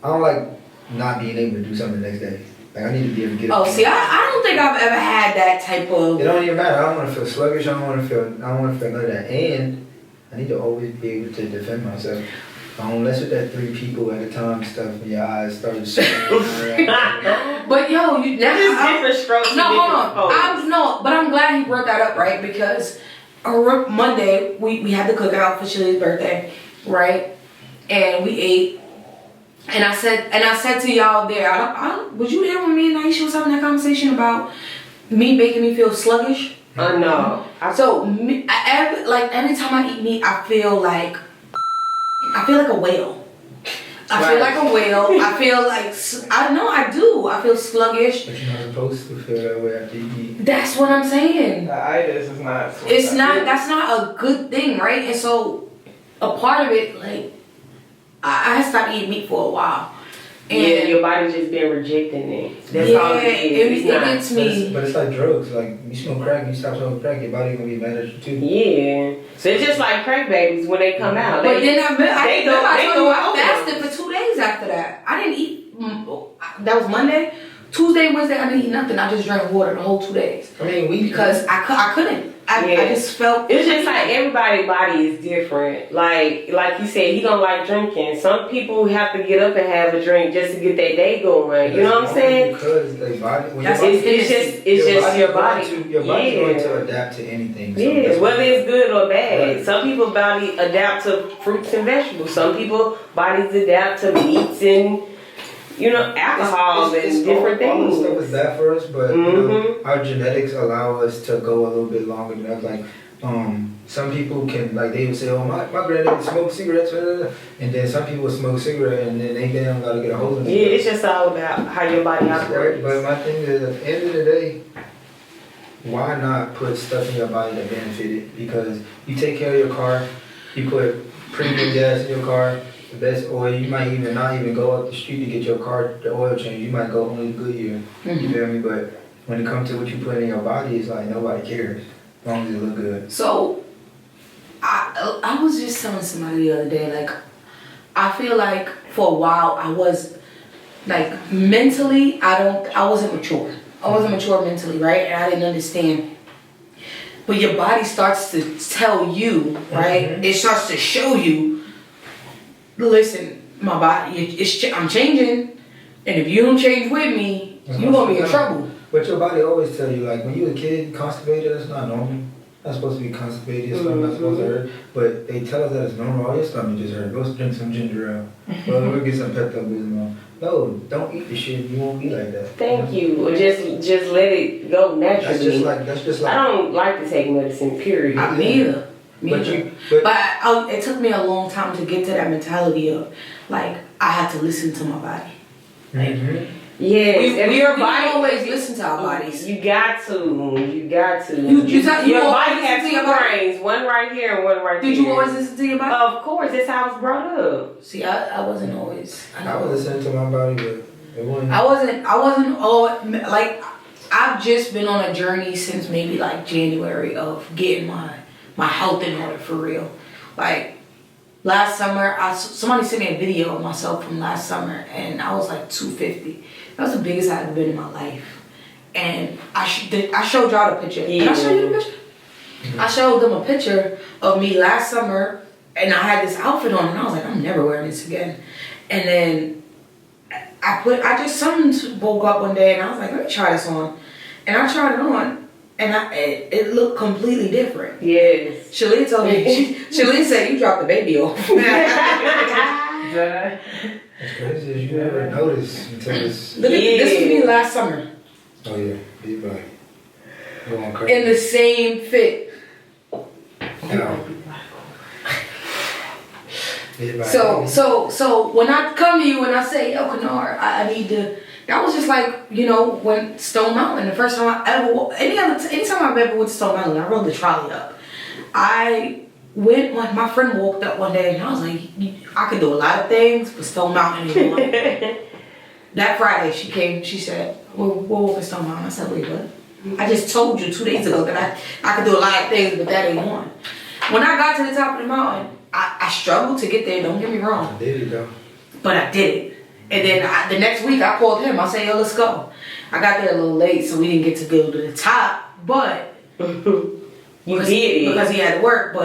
Speaker 1: I don't like not being able to do something the next day. Like I need to be able to get up.
Speaker 2: Oh, see, I don't think I've ever had that type of.
Speaker 1: It don't even matter. I don't want to feel sluggish. I don't want to feel none of that. And I need to always be able to defend myself. I don't mess with that 3 people at a time stuff when your eyes start to swing.
Speaker 2: But yo,
Speaker 3: different strokes.
Speaker 2: No, hold on. But I'm glad he brought that up, right? Because Monday we had the cookout for Shirley's birthday, right? And we ate. And I said to y'all there, was you there when me and Aisha was having that conversation about meat making me feel sluggish?
Speaker 3: No.
Speaker 2: So every time I eat meat, I feel like a whale. I feel like a whale. I feel like I do. I feel sluggish.
Speaker 1: But you're not supposed to feel that way after you eat.
Speaker 2: That's what I'm saying.
Speaker 4: The itis is not.
Speaker 2: That's not a good thing, right? And so a part of it, like. I stopped eating meat for a while.
Speaker 3: Yeah, your body just been rejecting it. That's
Speaker 2: yeah,
Speaker 3: all it is.
Speaker 2: it gets me.
Speaker 1: But it's like drugs. Like you smoke crack, you stop smoking crack, your body gonna be mad at you too.
Speaker 3: Yeah. So it's just like crack babies when they come out.
Speaker 2: But then I fasted
Speaker 3: over.
Speaker 2: for 2 days after that. I didn't eat. That was Monday. Tuesday, Wednesday, I didn't eat nothing. I just drank water the whole 2 days.
Speaker 1: I mean,
Speaker 2: because I couldn't. I just felt.
Speaker 3: It's just like everybody's body is different. Like you said, he don't like drinking. Some people have to get up and have a drink just to get their day going. You know what I'm saying?
Speaker 1: Because their body.
Speaker 3: It's just your body.
Speaker 1: Your body's going to adapt to anything. So
Speaker 3: yeah, whether it's good or bad. Right. Some people's body adapt to fruits and vegetables. Some people bodies adapt to meats and alcohol and different things.
Speaker 1: All this stuff is bad for us, but our genetics allow us to go a little bit longer than that. Like, some people can, like, they would say, "Oh, my granddaddy smoked cigarettes," and then some people smoke cigarettes, and then they damn gotta get a hold of it.
Speaker 3: Yeah, it's just all about how your body operates.
Speaker 1: But my thing is, at the end of the day, why not put stuff in your body that benefit it? Because you take care of your car, you put premium gas in your car. The best oil, you might even not even go up the street to get your car the oil change. You might go only Goodyear. You feel me? But when it comes to what you put in your body, it's like nobody cares as long as it look good.
Speaker 2: So I was just telling somebody the other day, like, I feel like for a while I was like mentally I wasn't mature. I wasn't mature mentally, right? And I didn't understand. But your body starts to tell you, right? It starts to show you. Listen, my body, I'm changing, and if you don't change with me, you're gonna be in trouble.
Speaker 1: But your body always tell you, like, when you a kid, constipated, that's not normal. Not supposed to be constipated, your stomach not supposed to hurt. But they tell us that it's normal. Oh, your stomach just hurt. Go drink some ginger ale. Go get some Pepto-Bismol. No, don't eat the shit. You won't be like that.
Speaker 3: Thank you. Or just let it go naturally.
Speaker 1: That's just like.
Speaker 3: I don't like to take medicine. Period.
Speaker 2: Me either. But it took me a long time to get to that mentality of, like, I had to listen to my body. Like,
Speaker 3: yes,
Speaker 2: we always listen to our bodies.
Speaker 3: You got to.
Speaker 2: Your
Speaker 3: body has two brains, one right here and one right there.
Speaker 2: Did you always listen to your body?
Speaker 3: Of course, that's how I was brought up.
Speaker 2: See, I wasn't always.
Speaker 1: I was listening to my body, but it wasn't.
Speaker 2: I wasn't all like. I've just been on a journey since maybe like January of getting my health in order for real. Like last summer, somebody sent me a video of myself from last summer, and I was like 250. That was the biggest I've ever been in my life. And I showed y'all the picture.
Speaker 3: Yeah.
Speaker 2: Did I show you the picture? I showed them a picture of me last summer, and I had this outfit on, and I was like, I'm never wearing this again. And then something woke up one day, and I was like, let me try this on. And I tried it on, and it looked completely different.
Speaker 3: Yes.
Speaker 2: Shalene told me, Shalene said, you dropped the baby off.
Speaker 1: It's crazy. You never notice until it's.
Speaker 2: This was me last summer.
Speaker 1: Oh yeah, big body. Going crazy.
Speaker 2: In the same fit. So when I come to you and I say, yo, Kennard, I need to. That was just like, when Stone Mountain, the first time I ever, anytime I've ever went to Stone Mountain, I rode the trolley up. My friend walked up one day and I was like, I could do a lot of things, but Stone Mountain ain't one. That Friday she came, she said, we're walking Stone Mountain. I said, wait, what? I just told you 2 days ago that I could do a lot of things, but that ain't one. When I got to the top of the mountain, I struggled to get there, don't get me wrong.
Speaker 1: I did it though.
Speaker 2: But I did it. And then the next week I called him. I said, yo, let's go. I got there a little late, so we didn't get to go to the top. But because he had to work,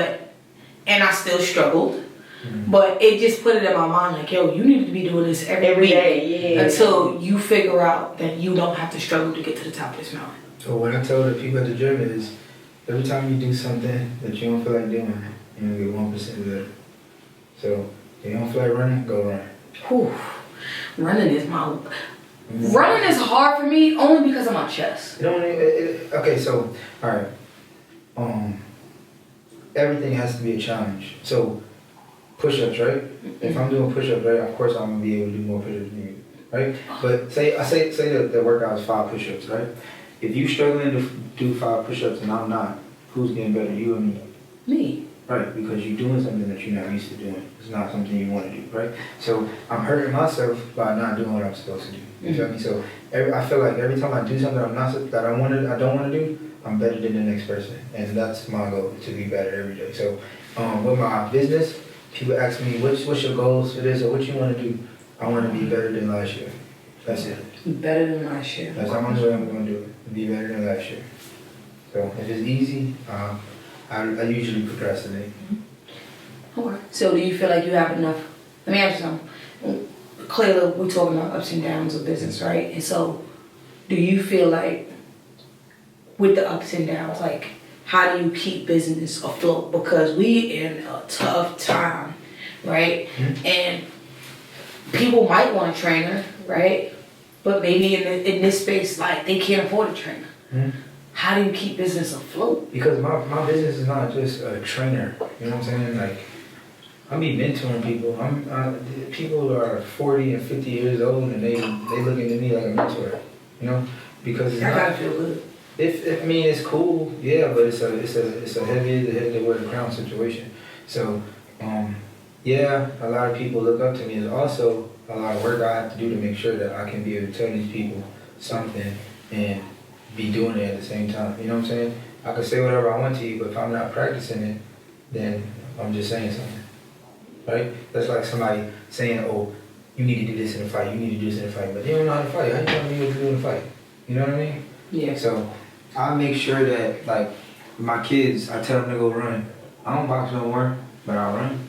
Speaker 2: and I still struggled. Mm-hmm. But it just put it in my mind like, yo, you need to be doing this every day until you figure out that you don't have to struggle to get to the top of this mountain.
Speaker 1: So what I tell the people at the gym is, every time you do something that you don't feel like doing, you get 1% better. So if you don't feel like running, go run.
Speaker 2: Whew. Running is hard for me only because of my chest.
Speaker 1: Okay, so all right. Everything has to be a challenge. So push-ups, right? Mm-hmm. If I'm doing push-ups, right, of course I'm gonna be able to do more push-ups than you, right? But say the workout is 5 push-ups, right? If you struggling to do 5 push-ups and I'm not, who's getting better, you or me?
Speaker 2: Me.
Speaker 1: right? Because you're doing something that you're not used to doing. It's not something you want to do, right? So I'm hurting myself by not doing what I'm supposed to do. You feel me? So I feel like every time I do something I don't want to do, I'm better than the next person, and that's my goal, to be better every day. So with my business, people ask me, what's your goals for this, or what you want to do? I want to be better than last year. That's it.
Speaker 2: Better than last year.
Speaker 1: That's how much I'm going to do it. Be better than last year. So if it's easy, I usually procrastinate.
Speaker 2: Okay. So do you feel like you have enough? Let me ask you something. Clearly, we're talking about ups and downs of business, right? And so, do you feel like with the ups and downs, like how do you keep business afloat? Because we in a tough time, right? Mm-hmm. And people might want a trainer, right? But maybe in this space, like they can't afford a trainer. Mm-hmm. How do you keep business afloat? Because my business is not just a trainer. You know what I'm saying? Like, I be mentoring people. People are 40 and 50 years old, and they looking at me like a mentor. You know, because it's gotta feel good. I mean, it's cool, yeah, but it's a heavy to wear the crown situation. So, yeah, a lot of people look up to me. There's also a lot of work I have to do to make sure that I can be able to tell these people something and be doing it at the same time. You know what I'm saying? I can say whatever I want to you, but if I'm not practicing it, then I'm just saying something, right? That's like somebody saying, oh, you need to do this in a fight, you need to do this in a fight, but they don't know how to fight. How you telling me what to do in a fight? You know what I mean? Yeah. So I make sure that, like, my kids, I tell them to go run. I don't box no more, but I run.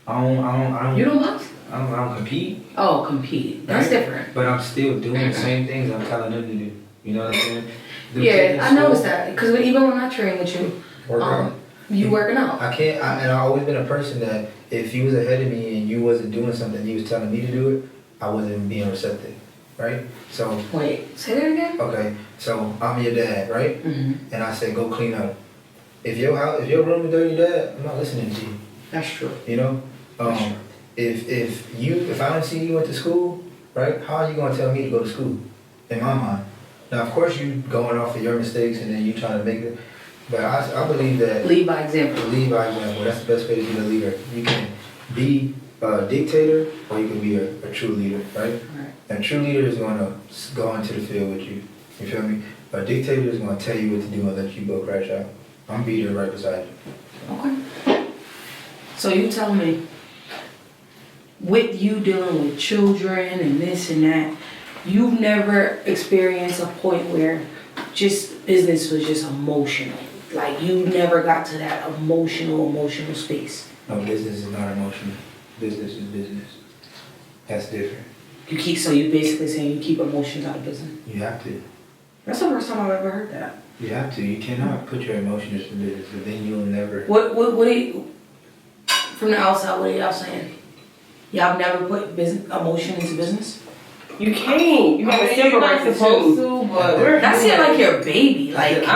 Speaker 2: I don't. You don't box? I don't compete. Oh, compete. That's right? Different. But I'm still doing the same things I'm telling them to do. You know what I'm saying? Yeah, I noticed that. Because even when I train with you, you working out. And I've always been a person that if you was ahead of me and you wasn't doing something, you was telling me to do it, I wasn't being receptive. Right? So. Wait, say that again? Okay, so I'm your dad, right? Mm-hmm. And I say, go clean up. If your room is dirty, Dad, I'm not listening to you. That's true. You know? That's true. If I don't see you went to school, right, how are you going to tell me to go to school? In my mind. Now, of course, you going off of your mistakes and then you trying to make it. But I believe that. Lead by example. Lead by example. That's the best way to be a leader. You can be a dictator or you can be a true leader, right? A true leader is going to go into the field with you. You feel me? A dictator is going to tell you what to do and let you go crash out. I'm be there right beside you. Okay. So you tell me, with you dealing with children and this and that, you've never experienced a point where just business was just emotional. Like you never got to that emotional space. No, business is not emotional. Business is business. That's different. You basically saying you keep emotions out of business? You have to. That's the first time I've ever heard that. You have to. You cannot put your emotions in business, but then you'll never. What are you, from the outside, what are y'all saying? Y'all never put emotion into business? You can't. You gotta separate the two. But that's it, like your baby. Like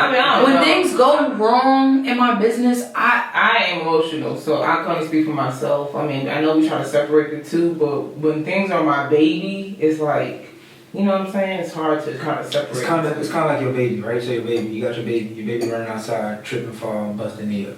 Speaker 2: when things go wrong in my business, I am emotional, so I can't speak for myself. I mean, I know we try to separate the two, but when things are my baby, it's like, you know what I'm saying? It's hard to kind of separate. It's kind of like your baby, right? So you got your baby running outside, trip and fall, and bust a knee up.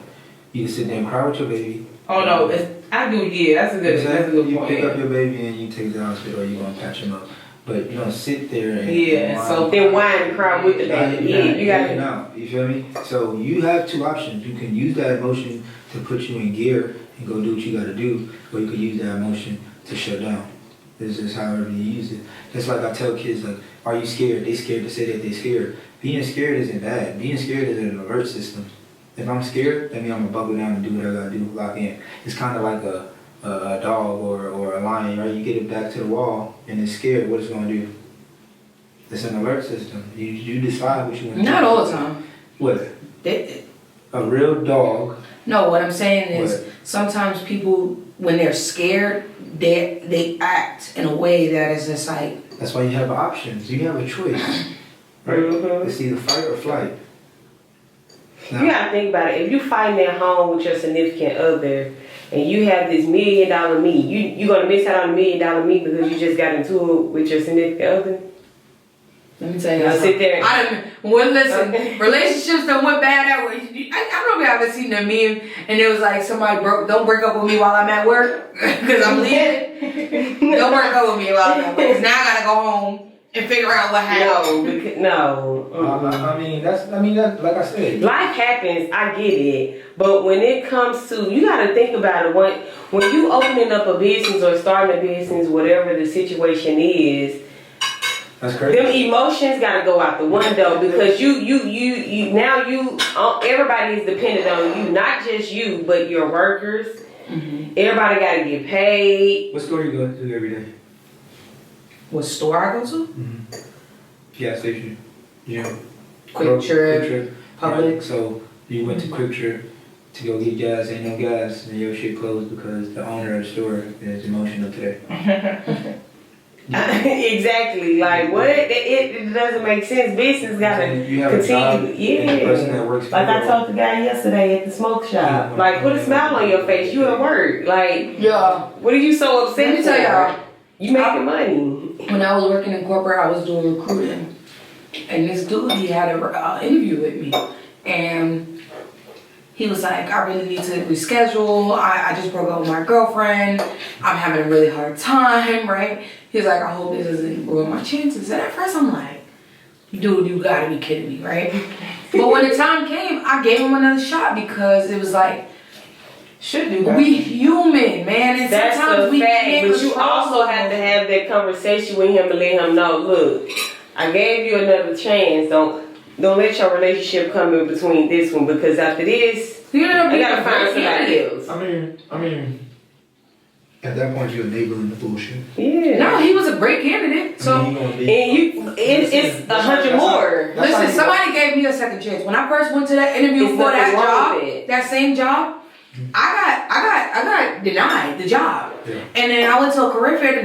Speaker 2: You can sit there and cry with your baby. Oh no, I do. Yeah, that's a good point. You pick up your baby and you take it to the hospital, or you gonna patch him up. But you don't sit there and so then whine and cry with the baby. Yeah, you gotta know. You feel me? So you have two options. You can use that emotion to put you in gear and go do what you gotta do, or you can use that emotion to shut down. This is however you use it. Just like I tell kids, like, are you scared? They scared to say that they scared. Being scared isn't bad. Being scared is an alert system. If I'm scared, that means I'm gonna buckle down and do what I gotta do, lock in. It's kind of like a dog or a lion, right? You get it back to the wall and it's scared. What it's gonna do? It's an alert system. You decide what you want to do. Not all the time. What? A real dog. No, what I'm saying is sometimes people, when they're scared, they act in a way that is just like. That's why you have options. You have a choice, right? It's either fight or flight. Now, you gotta think about it. If you fighting at home with your significant other and you have this $1 million me, you gonna miss out on $1 million me because you just got into it with your significant other? Let me tell you.
Speaker 3: Now sit there.
Speaker 2: Listen, relationships that went bad at work. I don't know if you ever seen the meme and it was like somebody don't break up with me while I'm at work because I'm leaving. Don't break up with me while I'm at work because now I gotta go home and figure out what happened.
Speaker 3: No.
Speaker 1: I mean, that like I said.
Speaker 3: Life happens, I get it. But when it comes to, you gotta think about it. When you opening up a business or starting a business, whatever the situation is,
Speaker 1: that's crazy.
Speaker 3: them emotions gotta go out the window because you now everybody is dependent on you, not just you, but your workers. Mm-hmm. Everybody gotta get paid.
Speaker 1: What store you go to every day?
Speaker 2: What store I go to?
Speaker 1: Mm-hmm. Gas station. Yeah.
Speaker 2: Quick Trip. Publix.
Speaker 1: Right. So you went to Quick Trip to go get gas, ain't no gas, and your shit closed because the owner of the store is emotional today.
Speaker 3: Exactly. Like what? It doesn't make sense. Business gotta continue. Yeah. Like I told the guy yesterday at the smoke shop. Like put a smile on your face. You at work. Like
Speaker 2: yeah.
Speaker 3: What are you so upset?
Speaker 2: Let me tell y'all.
Speaker 3: You making money.
Speaker 2: When I was working in corporate, I was doing recruiting, and this dude he had an interview with me, and he was like, I really need to reschedule. I just broke up with my girlfriend. I'm having a really hard time, right? He was like, I hope this doesn't ruin my chances. And at first I'm like, dude, you gotta be kidding me, right? But when the time came, I gave him another shot because it was like,
Speaker 4: should do that.
Speaker 2: We human, man. And
Speaker 3: that's
Speaker 2: sometimes we
Speaker 3: fact,
Speaker 2: can't
Speaker 3: but you also have to have that conversation with him and let him know, look, I gave you another chance. Don't let your relationship come in between this one because after this, I gotta find somebody else.
Speaker 1: I mean, at that point you're enabling the bullshit.
Speaker 3: Yeah.
Speaker 2: No, he was a great candidate. So
Speaker 3: it's 100 more.
Speaker 2: Listen, somebody gave me a second chance. When I first went to that interview for that job, that same job, I got denied the job. Yeah. And then I went to a career fair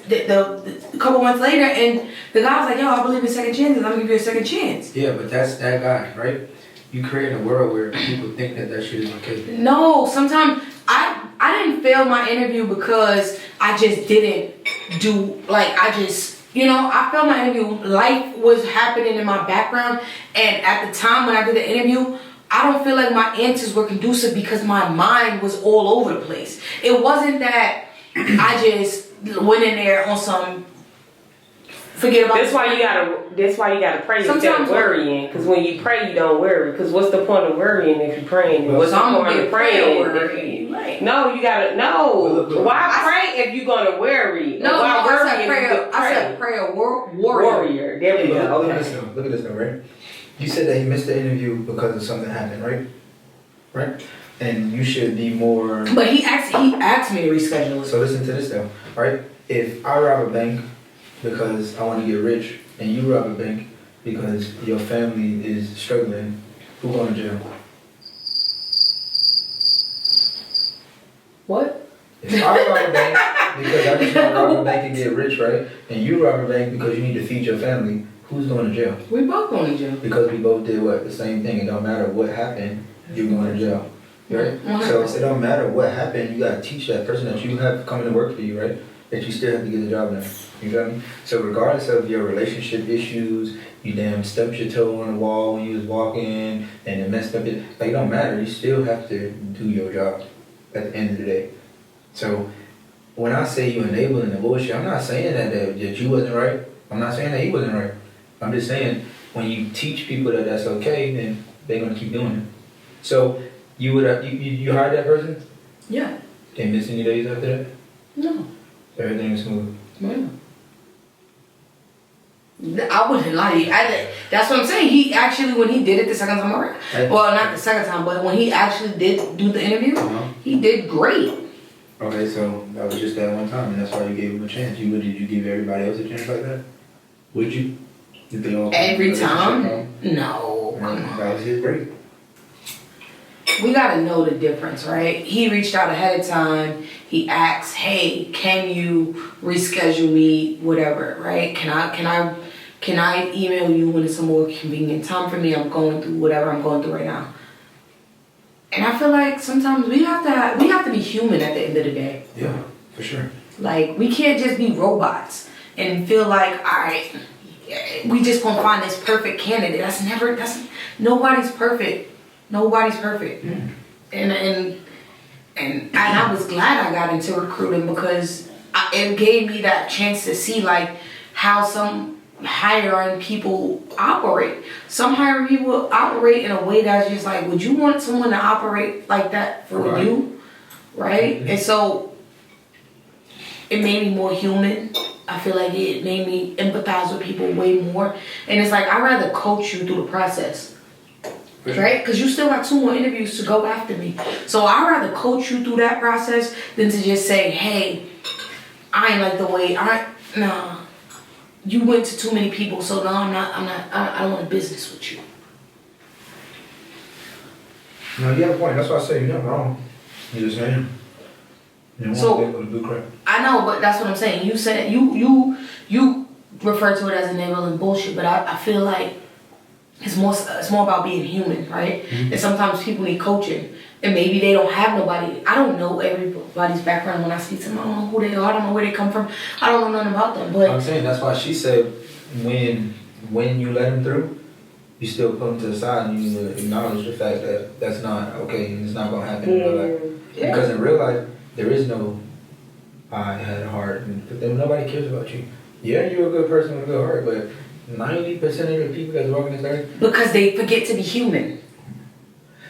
Speaker 2: the couple months later, and the guy was like, yo, I believe in second chances. I'm gonna give you a second chance.
Speaker 1: Yeah, but that's that guy, right? You create a world where people think that shit is okay.
Speaker 2: No, sometimes I didn't fail my interview because I just didn't do, like, I failed my interview. Life was happening in my background, and at the time when I did the interview, I don't feel like my answers were conducive because my mind was all over the place. It wasn't that I just went in there on some forget about.
Speaker 3: That's why you gotta pray instead of worrying. Because when you pray, you don't worry. Because what's the point of worrying if you're praying? What's the point of praying? Right. No, you gotta why pray if you're gonna worry?
Speaker 2: No, I said prayer. I said prayer warrior.
Speaker 3: There we go.
Speaker 1: Look at this though, right? You said that he missed the interview because of something happened, right? Right? And you should be more.
Speaker 2: But he asked me to reschedule it.
Speaker 1: So listen to this though, right? If I rob a bank because I want to get rich, and you rob a bank because your family is struggling, who going to jail?
Speaker 2: What?
Speaker 1: If I rob a bank because I just want to rob a bank and get rich, right? And you rob a bank because you need to feed your family, who's going to jail?
Speaker 2: We both going to jail.
Speaker 1: Because we both did what? The same thing. It don't matter what happened, you're going to jail. Right? 100%. So it don't matter what happened, you gotta teach that person that you have coming to work for you, right? That you still have to get the job done. You feel me? So regardless of your relationship issues, you damn stubbed your toe on the wall when you was walking and it messed up it don't matter, you still have to do your job at the end of the day. So when I say you enabling the bullshit, I'm not saying that you wasn't right. I'm not saying that he wasn't right. I'm just saying when you teach people that that's okay, then they're gonna keep doing it. So you would you hired that person?
Speaker 2: Yeah.
Speaker 1: Didn't miss any days after that?
Speaker 2: No.
Speaker 1: Everything was smooth.
Speaker 2: Yeah. I wouldn't lie. That's what I'm saying. He actually, when he did it the second time around, well, not the second time, but when he actually did do the interview, he did great.
Speaker 1: Okay, so that was just that one time, and that's why you gave him a chance. Did you give everybody else a chance like that? Would you? Did they all
Speaker 2: every time? No. Come on.
Speaker 1: That was his break.
Speaker 2: We gotta know the difference, right? He reached out ahead of time. He asked, "Hey, can you reschedule me? Whatever, right? Can I email you when it's a more convenient time for me? I'm going through whatever I'm going through right now." And I feel like sometimes we have to be human at the end of the day.
Speaker 1: Yeah, for sure.
Speaker 2: Like we can't just be robots and feel like, all right, we just gonna find this perfect candidate. Nobody's perfect. Nobody's perfect. And I was glad I got into recruiting because it gave me that chance to see like how some hiring people operate. Some hiring people operate in a way that's just like, would you want someone to operate like that for you? Right? And so it made me more human. I feel like it made me empathize with people way more. And it's like, I'd rather coach you through the process. Right? Because you still got 2 more interviews to go after me. So I'd rather coach you through that process than to just say, hey, I ain't like the way, nah. You went to too many people, so no, I don't want a business with you.
Speaker 1: No, you have a point. That's why I say you're not wrong. You're just saying. You don't want to be able to do crap.
Speaker 2: I know, but that's what I'm saying. You said, you refer to it as enabling bullshit, but I feel like it's more about being human, right? And sometimes people need coaching, and maybe they don't have nobody. I don't know everybody's background when I speak to them. I don't know who they are. I don't know where they come from. I don't know nothing about them. But
Speaker 1: I'm saying that's why she said when you let them through, you still put them to the side and you acknowledge the fact that that's not okay and it's not gonna happen in real life. Yeah. Because in real life there is no I had a heart, and nobody cares about you. Yeah, you're a good person with a good heart, but 90% of the people that's walking this earth,
Speaker 2: because they forget to be human.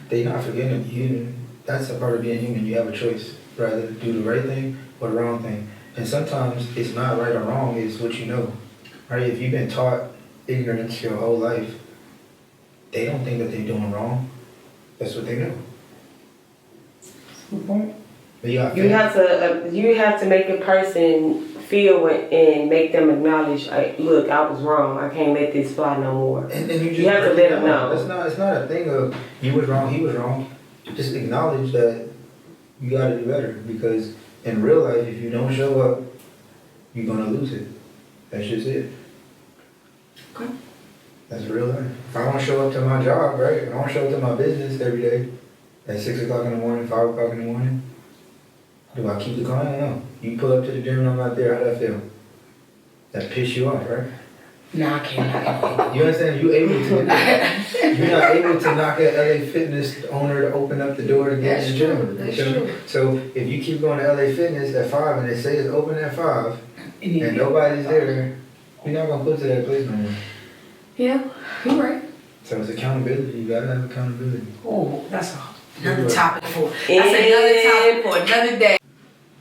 Speaker 1: They not forgetting to be human. That's a part of being human. You have a choice, rather do the right thing or the wrong thing. And sometimes it's not right or wrong, it's what you know. Right? If you've been taught ignorance your whole life, they don't think that they're doing wrong. That's what they know. But you
Speaker 3: have to make a person feel it and make them acknowledge, like, look, I was wrong. I can't let this fly no more.
Speaker 1: And you just
Speaker 3: have to let them know.
Speaker 1: It's not a thing of you was wrong, he was wrong. Just acknowledge that you gotta do better, because in real life, if you don't show up, you're gonna lose it. That's just it.
Speaker 2: Okay.
Speaker 1: That's real life. If I don't show up to my job, right? If I don't show up to my business every day at 6 o'clock in the morning, 5 o'clock in the morning, do I keep the client? I don't know. You pull up to the gym and I'm not there, how that feel? That piss you off, right?
Speaker 2: Nah, I can't.
Speaker 1: You understand? You're not able to knock at LA Fitness owner to open up the door to get in the gym.
Speaker 2: That's true.
Speaker 1: So if you keep going to LA Fitness at 5 and they say it's open at 5 and nobody's there, you're not gonna put to that place no more.
Speaker 2: Yeah, you're right.
Speaker 1: So it's accountability. You gotta have accountability.
Speaker 2: Oh, that's another topic for another day.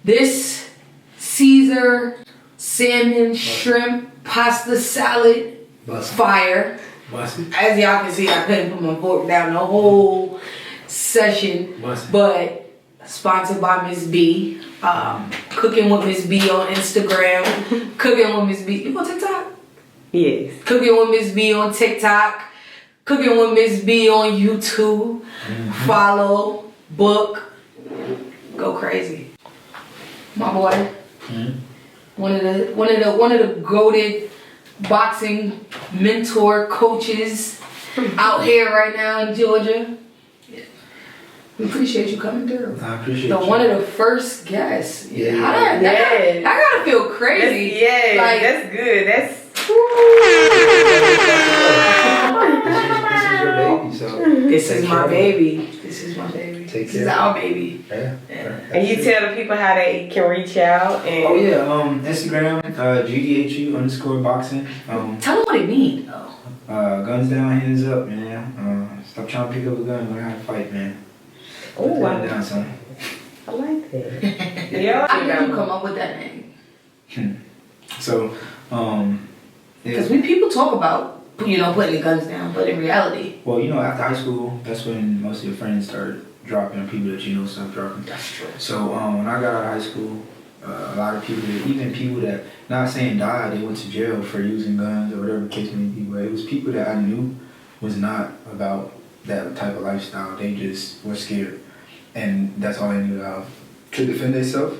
Speaker 2: This Caesar salmon shrimp pasta salad fire.
Speaker 1: Busted.
Speaker 2: As y'all can see, I couldn't put my fork down the whole session.
Speaker 1: Busted.
Speaker 2: But sponsored by Miss B. Cooking with Miss B on Instagram. Cooking with Miss B. You on TikTok?
Speaker 3: Yes.
Speaker 2: Cooking with Miss B on TikTok. Cooking with Miss B on YouTube. Follow, book, go crazy. My boy. One of the goated boxing mentor coaches out here right now in Georgia. We appreciate you coming through.
Speaker 1: I appreciate you.
Speaker 2: One of the first guests.
Speaker 1: Yeah.
Speaker 2: I gotta feel crazy.
Speaker 3: That's good. That's
Speaker 1: This is your baby, so
Speaker 2: This is my baby.
Speaker 1: Take
Speaker 2: This
Speaker 1: care.
Speaker 2: is our baby.
Speaker 1: Yeah.
Speaker 3: And you tell the people how they can reach out and
Speaker 5: Oh yeah, Instagram, GDHU _boxing.
Speaker 2: Tell them what it means though.
Speaker 5: Guns down, hands up, man. Stop trying to pick up a gun, learn how to fight, man.
Speaker 3: oh,
Speaker 5: Put
Speaker 3: wow.
Speaker 5: that down, son.
Speaker 3: I like that. Yeah,
Speaker 2: How did you come up with that name?
Speaker 5: So,
Speaker 2: Because people talk about, putting the guns down, but in reality.
Speaker 5: well, after high school, that's when most of your friends started dropping, people that you know start dropping.
Speaker 2: That's true.
Speaker 5: So when I got out of high school, a lot of people, even people that, not saying died, they went to jail for using guns or whatever the case may be, but it was people that I knew was not about that type of lifestyle. They just were scared. And that's all they knew how to defend themselves.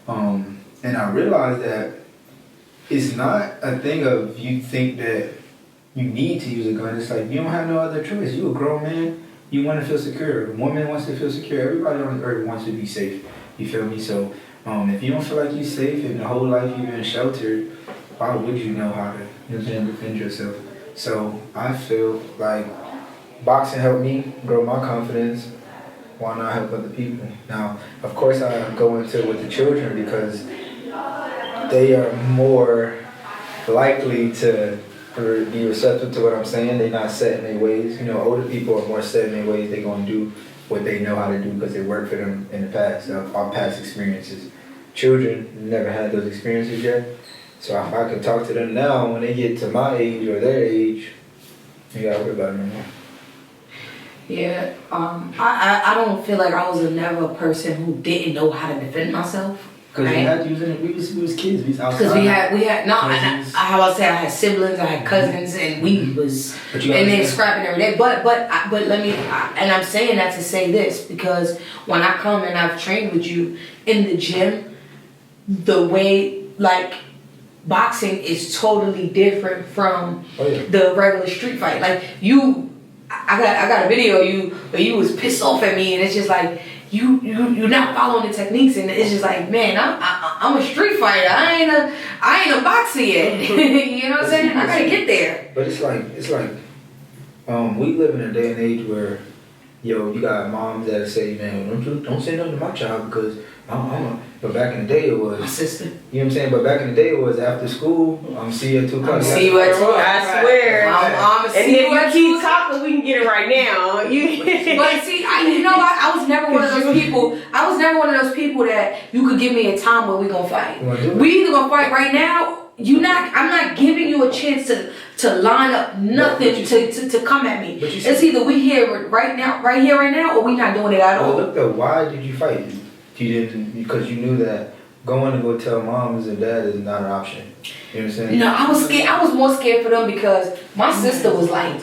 Speaker 5: And I realized that it's not a thing of you think that you need to use a gun. It's like you don't have no other choice. You a grown man. You want to feel secure. A woman wants to feel secure. Everybody on the earth wants to be safe. You feel me? So if you don't feel like you're safe and the whole life you've been sheltered, why would you know how to, you know what I'm saying, defend yourself? So I feel like boxing helped me grow my confidence. Why not help other people? Now, of course, I go into it with the children because they are more likely to be receptive to what I'm saying. They're not set in their ways. You know, older people are more set in their ways. They're going to do what they know how to do because it worked for them in the past, our past experiences. Children never had those experiences yet. So if I could talk to them now, when they get to my age or their age, you gotta worry about it anymore.
Speaker 2: Yeah, I don't feel like I was never a person who didn't know how to defend myself.
Speaker 5: Because
Speaker 2: right?
Speaker 5: we had using it, we was kids, we was outside.
Speaker 2: Because we had no, how I say I had siblings, I had cousins, and we was and then scrapping every day. But let me, and I'm saying that to say this because when I come and I've trained with you in the gym, the way like boxing is totally different from the regular street fight. Like I got a video of you where you was pissed off at me, and it's just like you're not following the techniques, and it's just like, man, I'm a street fighter. I ain't a boxer yet. You know what I'm saying? I gotta get there.
Speaker 5: But it's like we live in a day and age where you got moms that say, man, don't say nothing to my child because but back in the day it was
Speaker 2: my sister.
Speaker 5: You know what I'm saying? But back in the day it was after school. See you at 2 o'clock.
Speaker 3: See you at 2 o'clock. I swear.
Speaker 2: I'm
Speaker 3: and if you keep talking, we can get it right now.
Speaker 2: But see, I was never one of those people. I was never one of those people that you could give me a time where we gonna fight. We either gonna fight right now. I'm not giving you a chance to line up nothing to come at me. It's either we here right now, or we not doing it at all.
Speaker 5: Look though, why did you fight? You didn't because you knew that going to go tell moms and dad is not an option. You know what I'm saying?
Speaker 2: No, I was scared. I was more scared for them because my sister was like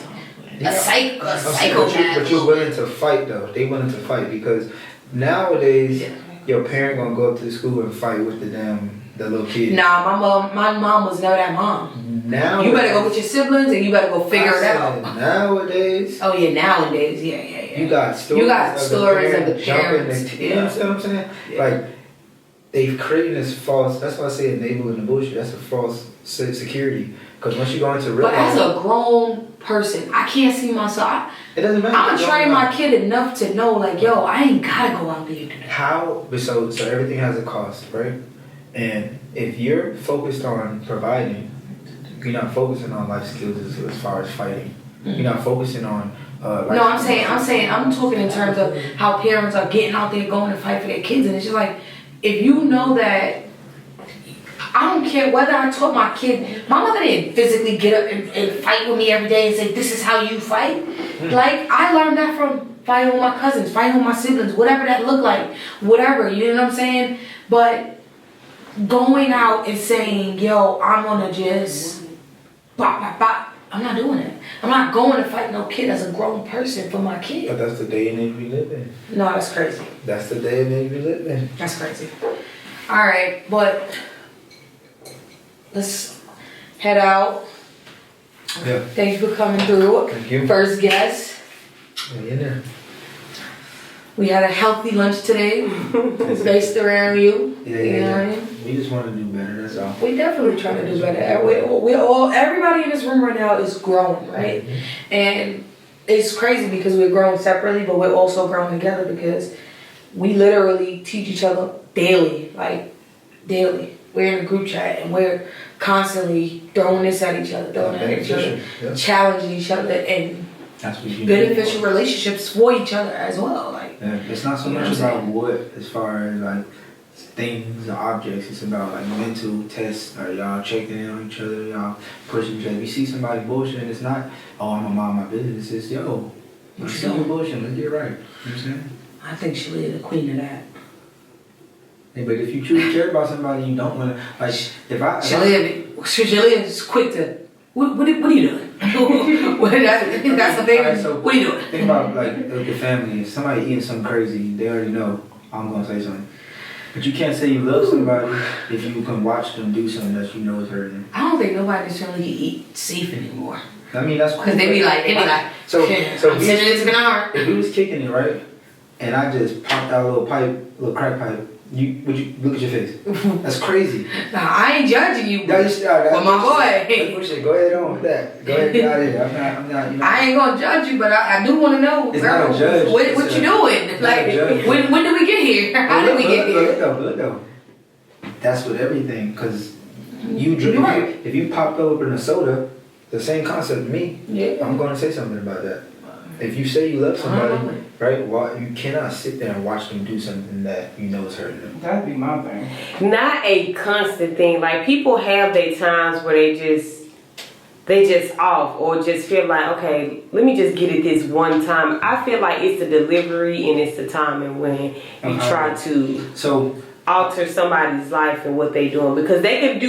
Speaker 2: a psychopath.
Speaker 5: But you're willing to fight though. They willing to fight because nowadays your parent gonna go up to the school and fight with the little kid.
Speaker 2: Nah, my mom was never that mom.
Speaker 5: Now
Speaker 2: you better go with your siblings and you better go figure it out.
Speaker 5: Nowadays.
Speaker 2: Oh yeah, nowadays, yeah.
Speaker 5: You got stories.
Speaker 2: Of the parents.
Speaker 5: You know what I'm saying? Yeah. Like they've created this false. That's why I say enabling the bullshit. That's a false security. Because once you go into real
Speaker 2: life. But as a grown person, I can't see myself.
Speaker 5: It doesn't matter.
Speaker 2: I'm gonna train my kid enough to know, like, yo, I ain't gotta go out there and do that.
Speaker 5: How? So everything has a cost, right? And if you're focused on providing, you're not focusing on life skills as far as fighting. You're not focusing on.
Speaker 2: No, I'm talking in terms of how parents are getting out there going to fight for their kids, and it's just like, if you know that, I don't care whether I taught my kid, my mother didn't physically get up and fight with me every day and say, this is how you fight. Like, I learned that from fighting with my cousins, fighting with my siblings, whatever that looked like, whatever, you know what I'm saying? But going out and saying, yo, I'm gonna just bop, I'm not doing it. I'm not going to fight no kid as a grown person for my kid.
Speaker 5: But that's the day and age we live in.
Speaker 2: No, that's crazy.
Speaker 5: That's the day and age we live in.
Speaker 2: That's crazy. Alright, but let's head out.
Speaker 5: Yeah.
Speaker 2: Thanks for coming through.
Speaker 5: Thank you.
Speaker 2: First guest.
Speaker 5: In there.
Speaker 2: We had a healthy lunch today. Based around you.
Speaker 5: Yeah.
Speaker 2: You know what I mean?
Speaker 5: We just want to do better, that's all.
Speaker 2: We definitely try to do better. Everybody in this room right now is growing, right? Mm-hmm. And it's crazy because we're growing separately, but we're also growing together because we literally teach each other daily, like daily. We're in a group chat and we're constantly throwing this at each other, challenging each other, and beneficial relationships for each other as well. Like,
Speaker 5: it's not so much about what, as far as like things or objects. It's about like mental tests. Or y'all checking in on each other, y'all pushing each other. You see somebody bullshit, it's not, oh, I'm gonna mind my business. It's, yo, you see your bullshit, let's get right. You know what I'm saying?
Speaker 2: I think she'll be the queen of that.
Speaker 5: Hey, but if you truly care about somebody, you don't want to, like,
Speaker 2: Shalia is quick to, what are you doing? That's the thing. Right, so what are you doing?
Speaker 5: Think about, like, your family. If somebody eating something crazy, they already know I'm going to say something. But you can't say you love somebody if you can watch them do something that you know is hurting them.
Speaker 2: I don't think nobody necessarily eat safe anymore.
Speaker 5: I mean, that's cool.
Speaker 2: Because they be like,
Speaker 5: so
Speaker 2: I'm sending it to Kennard.
Speaker 5: If we was kicking it, right, and I just popped out a little crack pipe, Would you look at your face? That's crazy.
Speaker 2: Nah, I ain't judging you,
Speaker 5: But
Speaker 2: my boy.
Speaker 5: Go ahead on with that. Go ahead, get out of here. I'm not. You know.
Speaker 2: I ain't gonna judge you, but I do want to know,
Speaker 5: It's
Speaker 2: girl,
Speaker 5: not a judge.
Speaker 2: what you doing? Like, when did we get here? How did we get here?
Speaker 5: Good though. That's with everything, cause you drink.
Speaker 2: Right.
Speaker 5: If you pop open a soda, the same concept to me.
Speaker 2: Yeah.
Speaker 5: I'm gonna say something about that. If you say you love somebody, right? Well, you cannot sit there and watch them do something that you know is hurting them.
Speaker 4: That'd be my thing.
Speaker 3: Not a constant thing. Like, people have their times where they just off, or just feel like, okay, let me just get it this one time. I feel like it's the delivery and it's the timing when you try to alter somebody's life and what they doing, because they can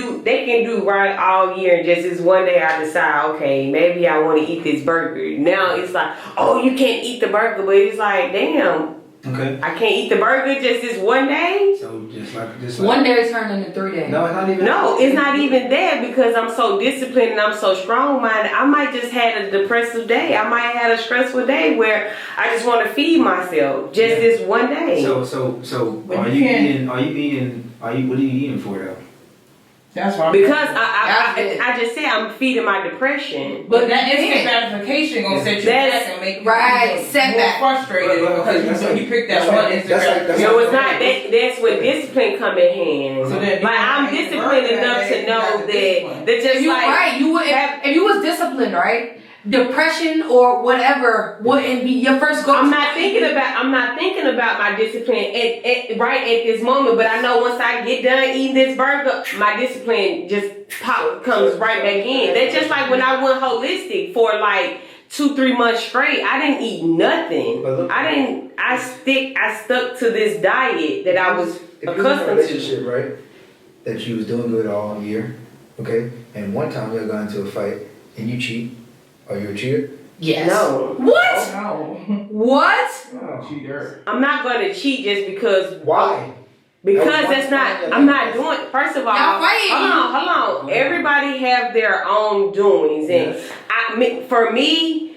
Speaker 3: do right all year, and just this one day I decide, okay, maybe I want to eat this burger. Now it's like, oh, you can't eat the burger, but it's like, damn,
Speaker 5: okay,
Speaker 3: I can't eat the burger just this one day.
Speaker 5: So just like
Speaker 2: 1 day turned into 3 days.
Speaker 5: No, it's not even.
Speaker 3: No, it's not even that, because I'm so disciplined and I'm so strong-minded. I might just had a depressive day. I might have had a stressful day where I just want to feed myself just this one day.
Speaker 5: So
Speaker 4: But
Speaker 5: are
Speaker 4: you
Speaker 5: you
Speaker 4: can't-
Speaker 5: what are you eating for though?
Speaker 4: That's why.
Speaker 3: Because I just said I'm feeding my depression.
Speaker 4: But that instant gratification gonna set you back and make you
Speaker 2: Right, setback.
Speaker 4: more frustrated because you picked that one instant gratification.
Speaker 3: No, it's not. That's where discipline come in hand.
Speaker 4: So then
Speaker 3: like, I'm
Speaker 4: you
Speaker 3: disciplined
Speaker 4: work
Speaker 3: enough
Speaker 4: that
Speaker 3: to
Speaker 4: day,
Speaker 3: know
Speaker 4: you got the discipline.
Speaker 3: that just
Speaker 2: If you
Speaker 3: like
Speaker 2: right, you would if you was disciplined, right? Depression or whatever wouldn't be your first go.
Speaker 3: I'm not thinking about my discipline right at this moment, but I know once I get done eating this burger, my discipline just comes right back in. That's just like when I went holistic for like 2-3 months straight. I didn't eat nothing. I stuck to this diet that I was
Speaker 5: If you was in a
Speaker 3: accustomed to.
Speaker 5: relationship, right, that you was doing good all year, okay, and one time you got into a fight and you cheat, are you a cheater?
Speaker 2: Yes.
Speaker 3: No.
Speaker 2: What?
Speaker 4: No.
Speaker 2: What?
Speaker 4: Oh, cheater.
Speaker 3: I'm not gonna cheat just because.
Speaker 5: Why?
Speaker 3: Because
Speaker 5: That was
Speaker 3: I'm not doing. First of all,
Speaker 2: Y'all fighting.
Speaker 3: hold on. Everybody have their own doings, and for me,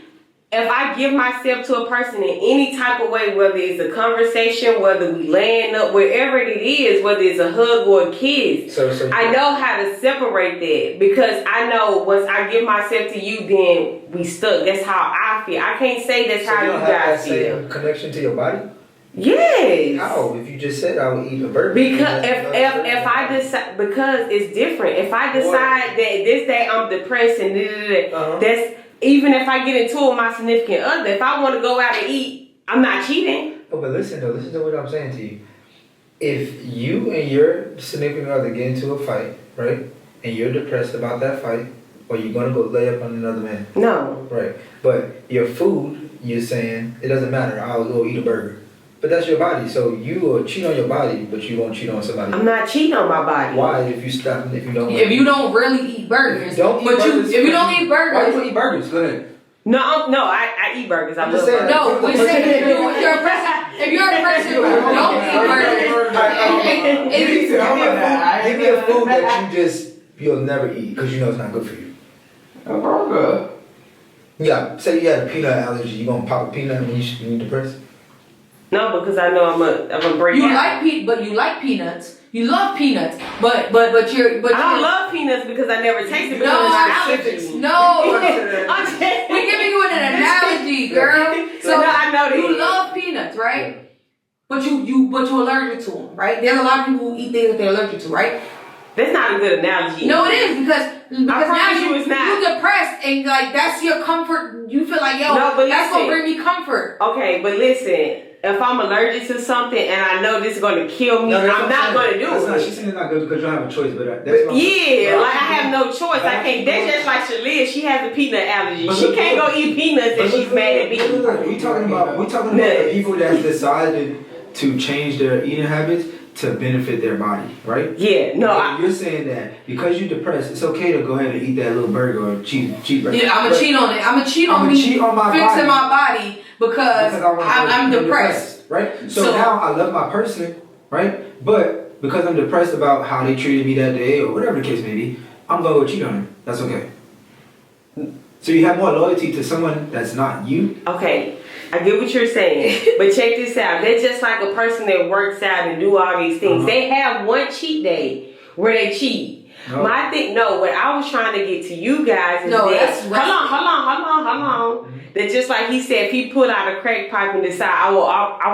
Speaker 3: if I give myself to a person in any type of way, whether it's a conversation, whether we laying up, wherever it is, whether it's a hug or a kiss,
Speaker 5: So
Speaker 3: I know how to separate that, because I know once I give myself to you, then we stuck. That's how I feel. I can't say that's how
Speaker 5: you
Speaker 3: you
Speaker 5: don't have that
Speaker 3: guys feel.
Speaker 5: same connection to your body?
Speaker 3: Yes.
Speaker 5: How? If you just said I would eat a burger.
Speaker 3: Because if I decide, because it's different. If I decide that this day I'm depressed and that's, even if I get into it with my significant other, if I want to go out and eat, I'm not cheating.
Speaker 5: Oh, but listen to what I'm saying to you. If you and your significant other get into a fight, right, and you're depressed about that fight, or you're gonna go lay up on another man,
Speaker 3: No.
Speaker 5: right? But your food, you're saying it doesn't matter. I'll go eat a burger. But that's your body, so you will cheat on your body, but you won't cheat on somebody.
Speaker 3: I'm not cheating on my body.
Speaker 5: Why? If you stop, if you don't.
Speaker 2: If you don't really eat burgers,
Speaker 5: Don't eat
Speaker 2: but
Speaker 5: burgers,
Speaker 2: if you don't eat
Speaker 5: Why
Speaker 2: burgers,
Speaker 5: you eat burgers? Go ahead.
Speaker 3: No, I eat burgers. I
Speaker 5: I'm just
Speaker 3: love
Speaker 5: saying,
Speaker 3: burgers.
Speaker 2: no, we're saying if you're a person, if you're a person who don't eat burgers,
Speaker 5: Give me a food that you'll never eat because you know it's not good for you.
Speaker 4: A burger.
Speaker 5: Yeah, say you had a peanut allergy, you gonna pop a peanut when you depressed?
Speaker 3: No, because I know I'm a break
Speaker 2: you
Speaker 3: out.
Speaker 2: you like peanuts. You love peanuts, but
Speaker 3: I don't love peanuts because I never tasted because
Speaker 2: No,
Speaker 3: it's
Speaker 5: specifics.
Speaker 3: allergy.
Speaker 2: No,
Speaker 3: I'm just,
Speaker 2: we're giving you an analogy, girl. So
Speaker 3: no, I know that.
Speaker 2: you love peanuts, right? But you allergic to them, right? There's a lot of people who eat things that they're allergic to, right?
Speaker 3: That's not a good analogy.
Speaker 2: No, it is because now
Speaker 3: promise you it's not.
Speaker 2: you're depressed and like that's your comfort. You feel like that's gonna bring me comfort.
Speaker 3: Okay, but listen. If I'm allergic to something and I know this is going to kill me, I'm not going to do it.
Speaker 5: She's saying it's not good because you don't have a choice, but
Speaker 3: I have no choice. I can't. That's just like Shalia. She has a peanut allergy. She can't go eat peanuts and she's mad at me.
Speaker 5: We talking about the people that decided to change their eating habits to benefit their body, right?
Speaker 3: Yeah, no.
Speaker 5: You're saying that because you're depressed, it's okay to go ahead and eat that little burger or cheap burger.
Speaker 2: Yeah, I'm gonna cheat on it. I'm gonna cheat on
Speaker 5: fixing
Speaker 2: my body because I'm depressed.
Speaker 5: Right? So now I love my person, right? But because I'm depressed about how they treated me that day or whatever the case may be, I'm gonna go cheat on them. That's okay. So you have more loyalty to someone that's not you?
Speaker 3: Okay, I get what you're saying, but check this out. They're just like a person that works out and do all these things. They have one cheat day where they cheat. No. My thing, no, what I was trying to get to you guys is that, hold on. That just like he said, if he put out a crack pipe and decide I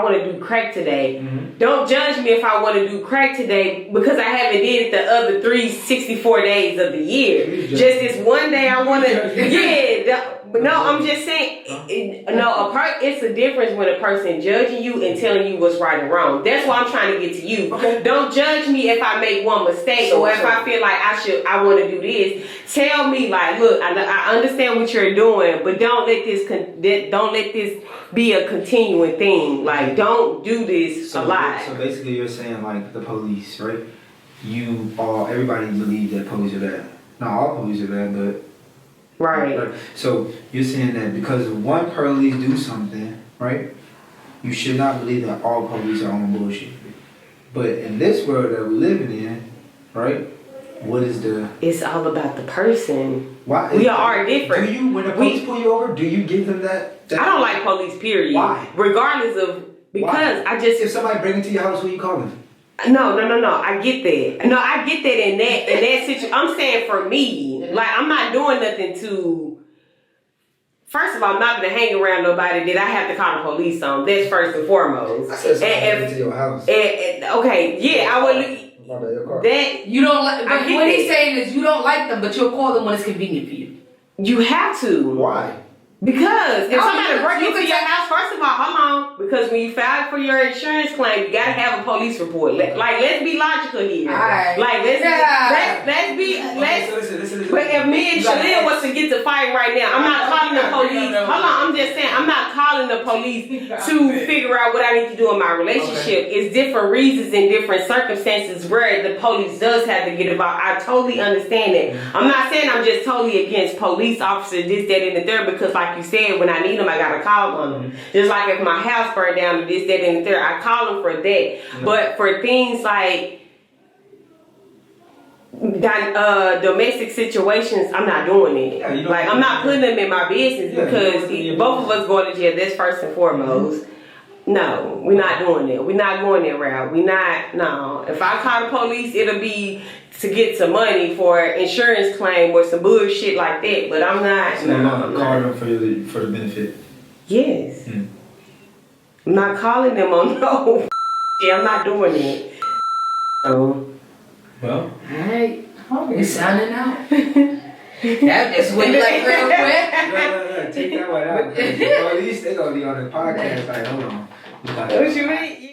Speaker 3: want to do crack today, don't judge me if I want to do crack today because I haven't did it the other 364 days of the year. Just this one day I want to, but no, I'm just saying, it's a difference when a person judging you and telling you what's right and wrong. That's why I'm trying to get to you. Okay. Don't judge me if I make one mistake or if I feel like I want to do this. Tell me like, look, I understand what you're doing, but don't let this be a continuing thing. Like, don't do this a lot.
Speaker 5: So basically, you're saying like the police, right? Everybody believes that police are bad. Not all police are bad, but. Right. So you're saying that because one police do something, right? You should not believe that all police are on bullshit. But in this world that we're living in, right? What is the? It's all about the person. Why? We are different. Do you, when the police pull you over, do you give them that? I don't like police. Period. Why? Regardless of because why? If somebody bring it to your house, who you calling? No. I get that. No, I get that in that situation. I'm saying for me, like I'm not doing nothing to. First of all, I'm not going to hang around nobody that I have to call the police on. That's first and foremost. I said something to your house. Okay, yeah, I would. That you don't like. But what he's saying is you don't like them, but you'll call them when it's convenient for you. You have to. Why? Because if somebody breaks into your house, first of all, hold on. Because when you file for your insurance claim, you gotta have a police report. Like, let's be logical here. Right. Like, let's be. But if me and Shalene was to get to fight right now, I'm not calling the police. Hold on, I'm just saying, I'm not calling the police to figure out what I need to do in my relationship. Okay. It's different reasons and different circumstances where the police does have to get involved. I totally understand that. I'm not saying I'm just totally against police officers, this, that, and the third, because like you said, when I need them, I gotta call on them. Just like if my house burned down to this, that, and the third, I call them for that. Yeah. But for things like domestic situations, I'm not doing it. Yeah, like I'm not putting them in my business because both of us going to jail. That's first and foremost. No, we're not doing that. We're not going that route. No. If I call the police, it'll be to get some money for an insurance claim or some bullshit like that. But I'm not. So you're not calling them for the benefit? Yes. I'm not calling them on no. Yeah, I'm not doing it. So. Well. Alright. We're signing out. That just went like real quick. No. Take that one out. Well, at least they're going to be on the podcast. Like, hold on. What you mean?